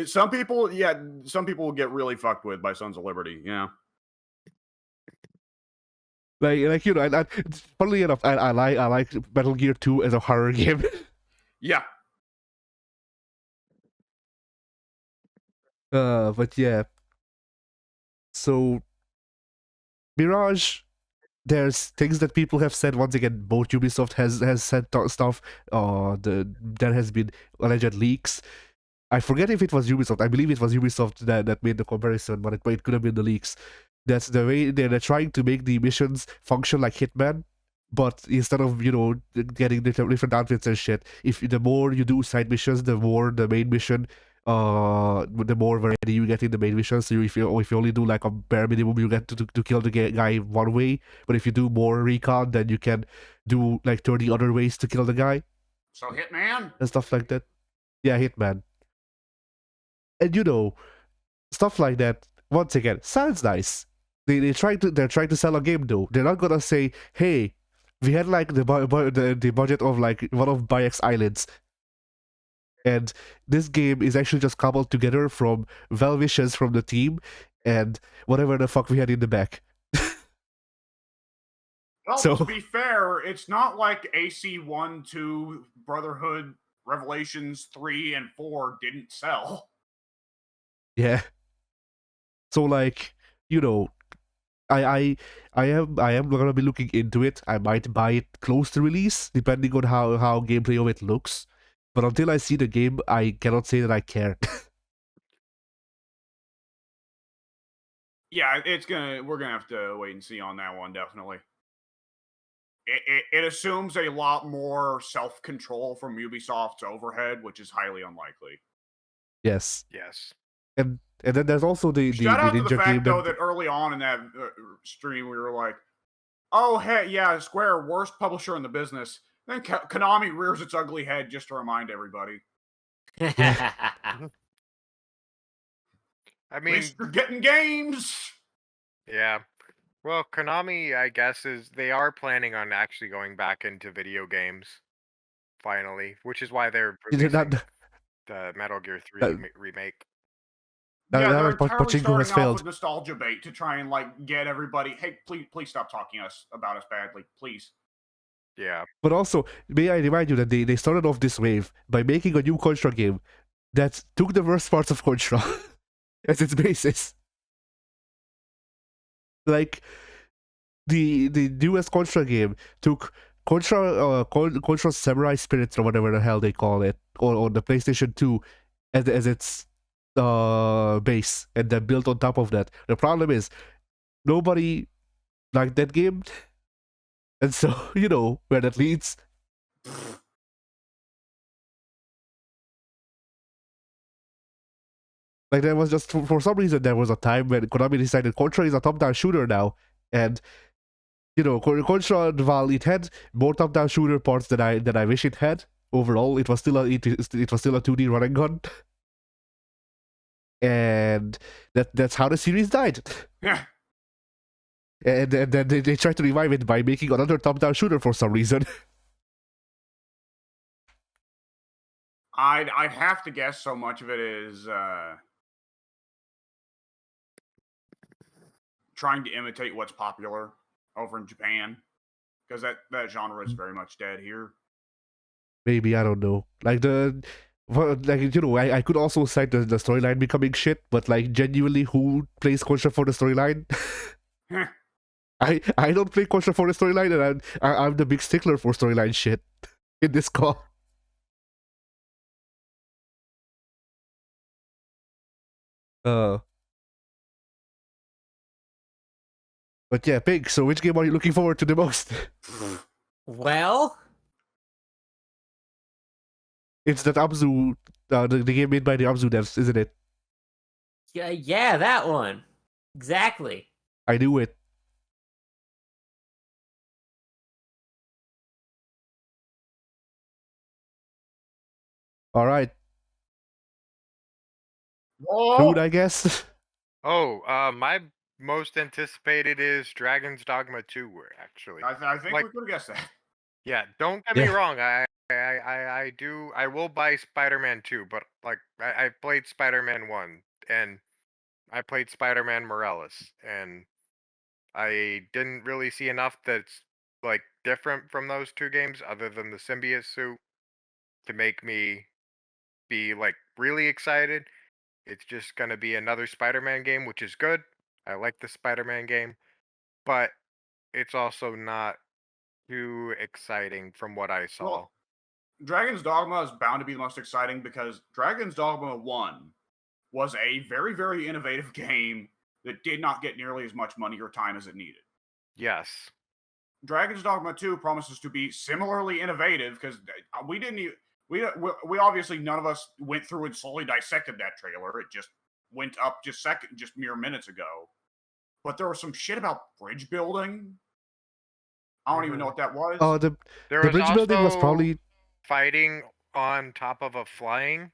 Some people will get really fucked with by Sons of Liberty. Yeah. like you know, funnily enough, I like Metal Gear 2 as a horror game. Yeah. But yeah. So Mirage, there's things that people have said. Once again, both Ubisoft has said stuff. There has been alleged leaks. I forget if it was Ubisoft. I believe it was Ubisoft that made the comparison, but it could have been the leaks. That's the way they're trying to make the missions function like Hitman, but instead of getting different outfits and shit, if the more you do side missions, the more the main mission, the more variety you get in the main mission. So if you only do like a bare minimum, you get to kill the guy one way. But if you do more recon, then you can do like 30 other ways to kill the guy So Hitman? and stuff like that. Yeah, Hitman. And stuff like that. Once again, sounds nice. They're trying to sell a game though. They're not gonna say, hey, we had like the budget of like one of Bayek's islands, and this game is actually just cobbled together from well wishes from the team and whatever the fuck we had in the back. Well, So- to be fair, it's not like AC 1, 2, Brotherhood, Revelations 3, and 4 didn't sell. Yeah. So like, I am gonna be looking into it. I might buy it close to release, depending on how gameplay of it looks. But until I see the game, I cannot say that I care. Yeah, we're gonna have to wait and see on that one, definitely. It assumes a lot more self-control from Ubisoft's overhead, which is highly unlikely. Yes. Yes. And then there's also the Shout out to Ninja the fact, game though, that early on in that stream, we were like, oh, hey, yeah, Square, worst publisher in the business. Then Konami rears its ugly head just to remind everybody. I At mean, least you're getting games! yeah. Well, Konami, I guess, they are planning on actually going back into video games, finally, which is why they're releasing the Metal Gear 3 remake. Yeah, they're that entirely Pachinko has starting off failed. with nostalgia bait to try and like get everybody. Hey, please stop talking about us badly, please. Yeah. But also, may I remind you that they started off this wave by making a new Contra game that took the worst parts of Contra as its basis. Like the newest Contra game took Contra Samurai Spirits or whatever the hell they call it on the PlayStation 2 as its base, and then built on top of that. The problem is nobody liked that game, and so where that leads. Like there was just for some reason there was a time when Konami decided Contra is a top-down shooter now, and Contra, while it had more top-down shooter parts than I wish it had, overall it was still a 2D running gun, and that's how the series died. Yeah. And then they tried to revive it by making another top-down shooter for some reason. I'd have to guess so much of it is trying to imitate what's popular over in Japan, because that genre is very much dead here. Maybe, I don't know. Like I could also cite the storyline becoming shit, but like genuinely, who plays Contra for the storyline? I don't play Contra for the storyline, and I'm the big stickler for storyline shit in this call. But yeah, Pig, so which game are you looking forward to the most? Well, It's that Abzu, the game made by the Abzu devs, isn't it? yeah, that one. Exactly. I knew it. Alright. Oh, Dude, I guess. Oh, my most anticipated is Dragon's Dogma 2, actually. I think Like- we could have guessed that. Yeah, don't get me Yeah. wrong. I will buy Spider-Man 2, but like I played Spider-Man 1 and I played Spider-Man Morales, and I didn't really see enough that's like different from those two games other than the symbiote suit to make me be like really excited. It's just going to be another Spider-Man game, which is good. I like the Spider-Man game, but it's also not too exciting from what I saw. Well, Dragon's Dogma is bound to be the most exciting because Dragon's Dogma 1 was a very, very innovative game that did not get nearly as much money or time as it needed. Yes. Dragon's Dogma 2 promises to be similarly innovative because we didn't even, we obviously none of us went through and slowly dissected that trailer. It just went up just mere minutes ago. But there was some shit about bridge building. I don't even know what that was. Oh, the There the was bridge building was also probably fighting on top of a flying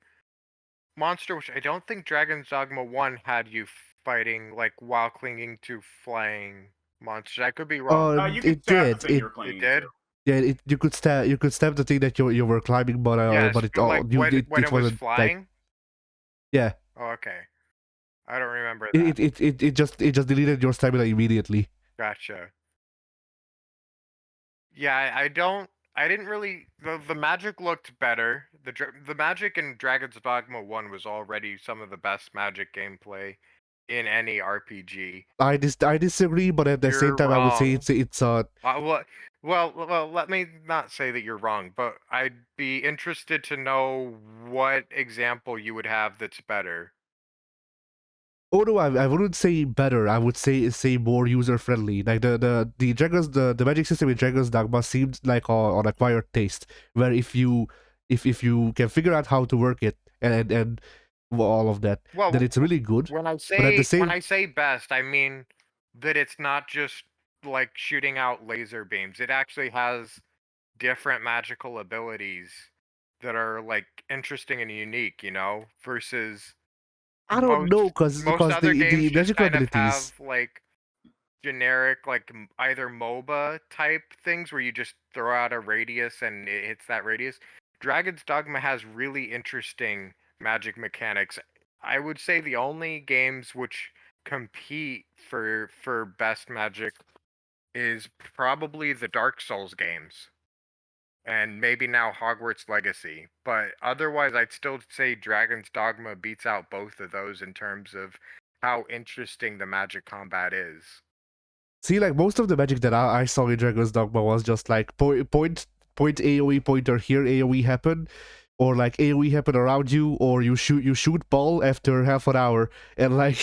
monster, which I don't think Dragon's Dogma 1 had you fighting like while clinging to flying monsters. I could be wrong. You could it stab did the thing it you're clinging It did? to. yeah you could stab the thing that you were climbing, but Yes, but it but like you when it it was wasn't like flying? yeah Oh, okay. I don't remember that. it just deleted your stamina immediately. Gotcha. Yeah, I didn't really. The magic looked better. The magic in Dragon's Dogma 1 was already some of the best magic gameplay in any RPG. I disagree, but at the same You're time, I would say wrong. it's Well, let me not say that you're wrong, but I'd be interested to know what example you would have that's better. oh no, I wouldn't say better. I would say more user friendly. Like the magic system in Dragon's Dogma seemed like an acquired taste, where if you can figure out how to work it and all of that, Well, then it's really good. when I But at the say when same I say best, I mean that it's not just like shooting out laser beams. It actually has different magical abilities that are like interesting and unique, you know, versus I don't know, most because other games the just magical kind of abilities. have like generic like either MOBA type things where you just throw out a radius and it hits that radius. Dragon's Dogma has really interesting magic mechanics. I would say the only games which compete for best magic is probably the Dark Souls games and maybe now Hogwarts Legacy. But otherwise I'd still say Dragon's Dogma beats out both of those in terms of how interesting the magic combat is. See, like most of the magic that I saw in Dragon's Dogma was just like point AOE pointer here, AOE happen, or like AOE happen around you, or you shoot ball after half an hour, and like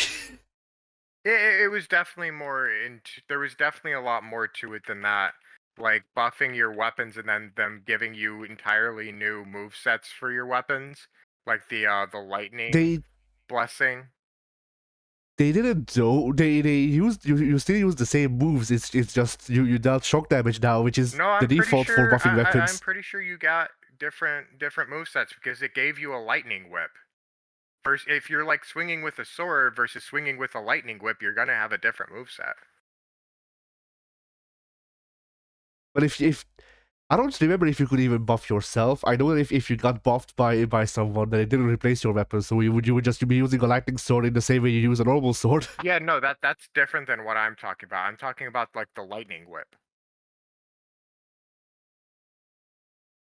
It was definitely more into. There was definitely a lot more to it than that. Like buffing your weapons and then them giving you entirely new move sets for your weapons, like the lightning they blessing. didn't do they used you still use the same moves. It's just you dealt shock damage now, which is No, the I'm pretty default for sure. buffing I'm weapons. pretty sure you got different move sets because it gave you a lightning whip. First, if you're like swinging with a sword versus swinging with a lightning whip, you're gonna have a different move set. But if I don't remember if you could even buff yourself. I know that if you got buffed by someone, then it didn't replace your weapon, so you would just be using a lightning sword in the same way you use a normal sword. Yeah, no, that's different than what I'm talking about. I'm talking about like the lightning whip.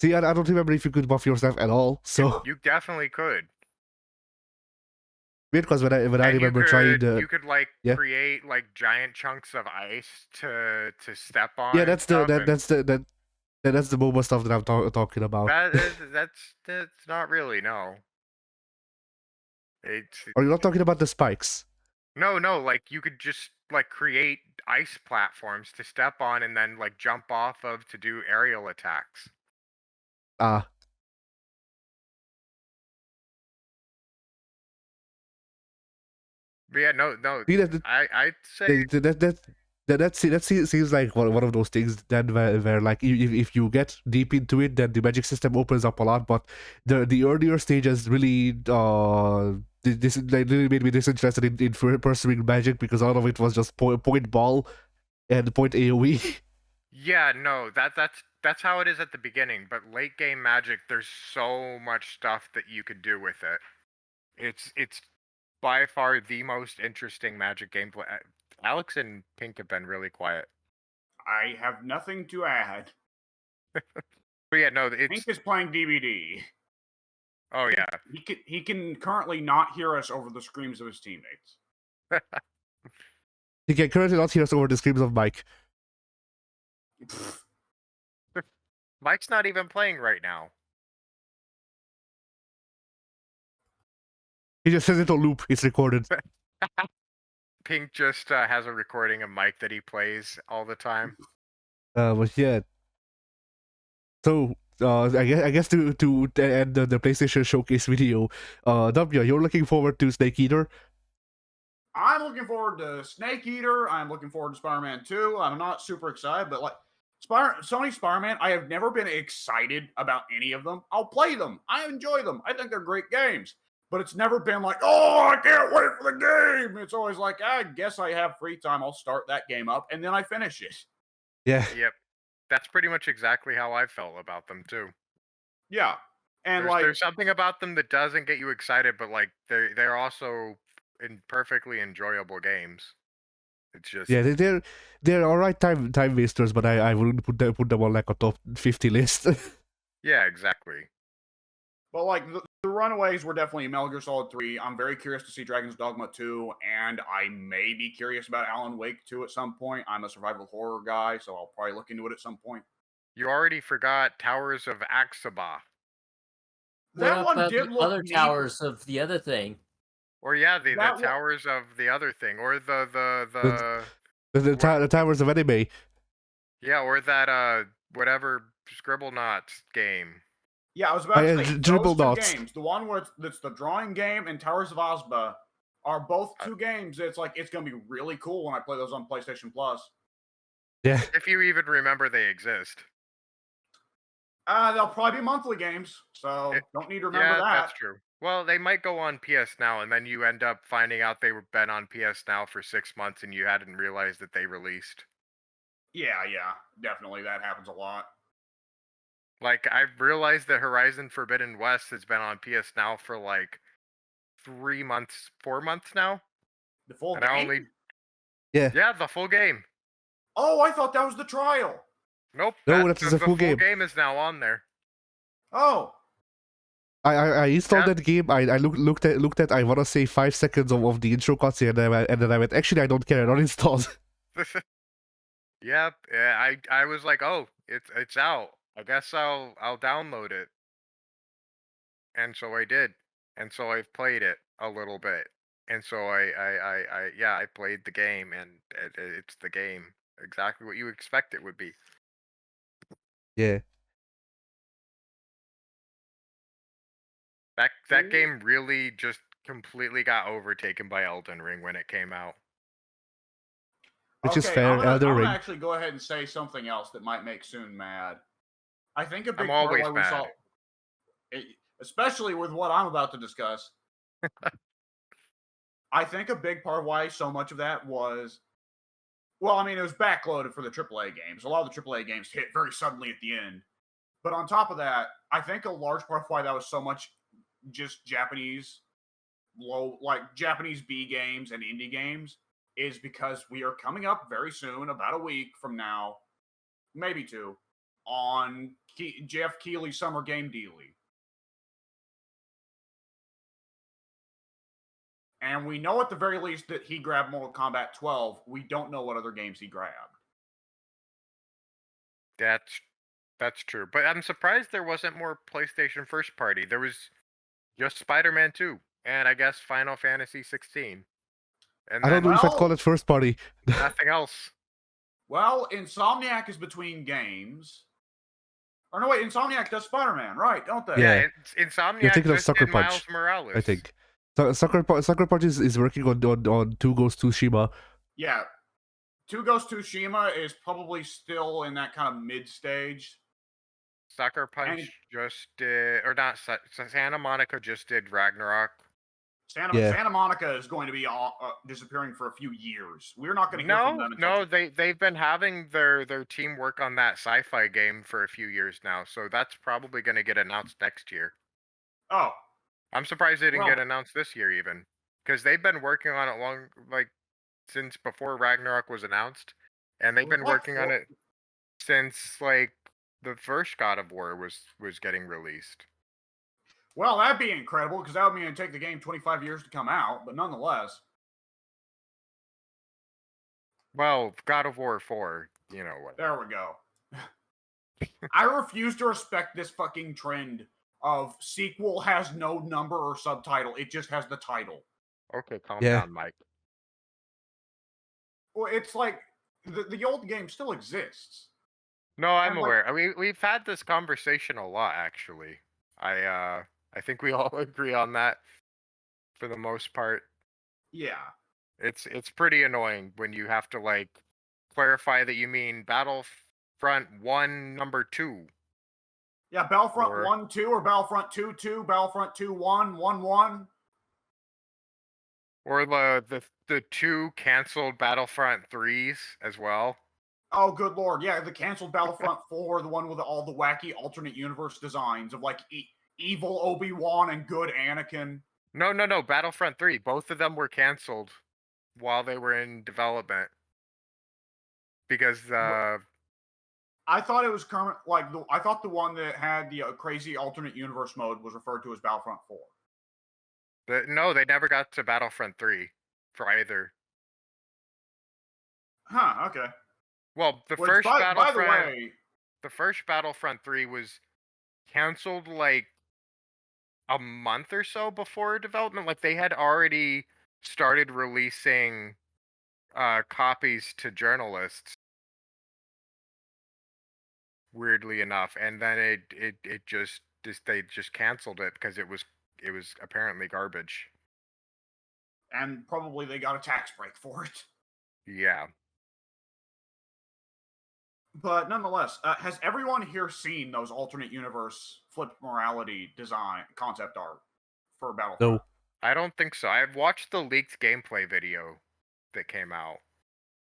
See, I don't remember if you could buff yourself at all. So You definitely could. weird, because when I And remember trying you could like yeah. create like giant chunks of ice to step on. Yeah, and that's the stuff, and that's the MOBA stuff that I'm talking about. that's not really no. It's Are you not talking about the spikes? no, like you could just like create ice platforms to step on and then like jump off of to do aerial attacks. Ah, But yeah, no, see that I'd say that seems like one of those things then where like if you get deep into it, then the magic system opens up a lot. But the earlier stages really this like really made me disinterested in pursuing magic, because a lot of it was just point ball and point AOE. yeah, no, that's how it is at the beginning. But late game Magic, there's so much stuff that you could do with it. It's by far the most interesting Magic gameplay. Alex and Pink have been really quiet. I have nothing to add. But yeah, no, it's Pink is playing DVD. oh yeah. He can currently not hear us over the screams of his teammates. You can currently not hear us over the screams of Mike. Mike's not even playing right now. He just says it on loop. It's recorded. Pink just has a recording of Mike that he plays all the time. But yeah. So I guess to end the PlayStation Showcase video, W, you're looking forward to Snake Eater. I'm looking forward to Snake Eater. I'm looking forward to Spider-Man 2. I'm not super excited, but like Sony Spider-Man, I have never been excited about any of them. I'll play them. I enjoy them. I think they're great games. But it's never been like, oh, I can't wait for the game. It's always like, I guess I have free time. I'll start that game up, and then I finish it. Yeah. Yep. That's pretty much exactly how I felt about them, too. Yeah. And There's something about them that doesn't get you excited, but like they're also perfectly enjoyable games. It's just Yeah, they're alright time wasters, but I wouldn't put them on like a top 50 list. yeah, exactly. But like the Runaways were definitely Metal Gear Solid 3. I'm very curious to see Dragon's Dogma 2, and I may be curious about Alan Wake 2 at some point. I'm a survival horror guy, so I'll probably look into it at some point. You already forgot Towers of Axaba. What That one about did the look other neat. towers of the other thing? Or yeah, the That one- towers of the other thing, or the the Towers of Anime. yeah, or that whatever Scribble Knots game. Yeah, I was about to say Dribble those two Knots. games, the one where that's the drawing game and Towers of Ozba, are both two games. It's like it's gonna be really cool when I play those on PlayStation Plus. Yeah. If you even remember they exist. They'll probably be monthly games, so don't need to remember that. That's true. Well, they might go on PS Now, and then you end up finding out they were been on PS Now for 6 months, and you hadn't realized that they released. Yeah, definitely that happens a lot. Like, I've realized that Horizon Forbidden West has been on PS Now for like 3 months, 4 months now. The full And game? Yeah, the full game. Oh, I thought that was the trial. Nope. No, that's the full game. The game is now on there. Oh. I installed that game. I looked at I wanna say 5 seconds of the intro cutscene, and then I went, actually I don't care, I don't install. Yep. Yeah, I was like, oh, it's out. I guess I'll download it. And so I did. And so I've played it a little bit. And so I played the game, and it's the game. Exactly what you expect it would be. Yeah. That game really just completely got overtaken by Elden Ring when it came out. Which is fair. I'm Elden Ring. gonna actually go ahead and say something else that might make Soon mad. I think a big I'm part always why we mad. saw, especially with what I'm about to discuss. I think a big part of why so much of that was, well, I mean, it was backloaded for the AAA games. A lot of the AAA games hit very suddenly at the end. But on top of that, I think a large part of why that was so much just Japanese Japanese B games and indie games is because we are coming up very soon, about a week from now, maybe 2, on Jeff Keighley's Summer Game Dealy. And we know at the very least that he grabbed Mortal Kombat 12. We don't know what other games he grabbed. That's true. But I'm surprised there wasn't more PlayStation first party. There was just Spider-Man 2 and I guess Final Fantasy 16. And I don't know if I'd call it first party. Nothing else. Well, Insomniac is between games. Or no, wait, Insomniac does Spider-Man, right? Don't they? Yeah. Insomniac You're thinking of just Sucker did Punch, Miles Morales. I think. Sucker Punch is working on 2 Ghost Tsushima. Yeah. 2 Ghost Tsushima is probably still in that kind of mid-stage. Sucker Punch just did, or not, Santa Monica just did Ragnarok. Santa Monica is going to be disappearing for a few years. We're not going to hear from them until... they've been having their team work on that sci-fi game for a few years now, so that's probably going to get announced next year. Oh. I'm surprised they didn't get announced this year even, because they've been working on it since before Ragnarok was announced, and they've been working on it since the first God of War was getting released. Well, that'd be incredible, because that would mean it'd take the game 25 years to come out, but nonetheless. Well, God of War 4, what. There we go. I refuse to respect this fucking trend of sequel has no number or subtitle. It just has the title. Okay, calm Yeah. down, Mike. Well, it's like the old game still exists. No, I'm And, like- aware. I mean, we've had this conversation a lot, actually. I think we all agree on that for the most part. Yeah. It's pretty annoying when you have to like clarify that you mean Battlefront 1 number 2. Yeah, Battlefront Or- 1-2 or Battlefront 2-2, Battlefront 2-1, 1-1. Or the 2 canceled Battlefront 3s as well. Oh, good lord. Yeah, the canceled Battlefront 4, the one with all the wacky alternate universe designs of like evil Obi-Wan and good Anakin. No, Battlefront 3. Both of them were canceled while they were in development. Because I thought it was current, like I thought the one that had the crazy alternate universe mode was referred to as Battlefront 4. no, they never got to Battlefront 3 for either. Huh, okay. Well, the Which, first by Battlefront the way, the first Battlefront 3 was canceled like a month or so before development. Like they had already started releasing copies to journalists, weirdly enough, and then it just they just canceled it because it was apparently garbage. and probably they got a tax break for it. Yeah. But nonetheless, has everyone here seen those alternate universe flipped morality design concept art for Battlefront? No. I don't think so. I've watched the leaked gameplay video that came out,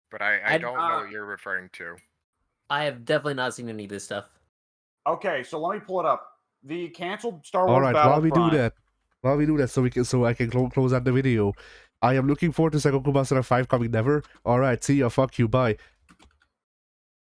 but I don't know what you're referring to. I have definitely not seen any of this stuff. Okay, so let me pull it up. The canceled Star Wars All right, while we Battlefront. do that, so I can close out the video. I am looking forward to Sengoku Master 5 coming never. All right, see ya. Fuck you. Bye.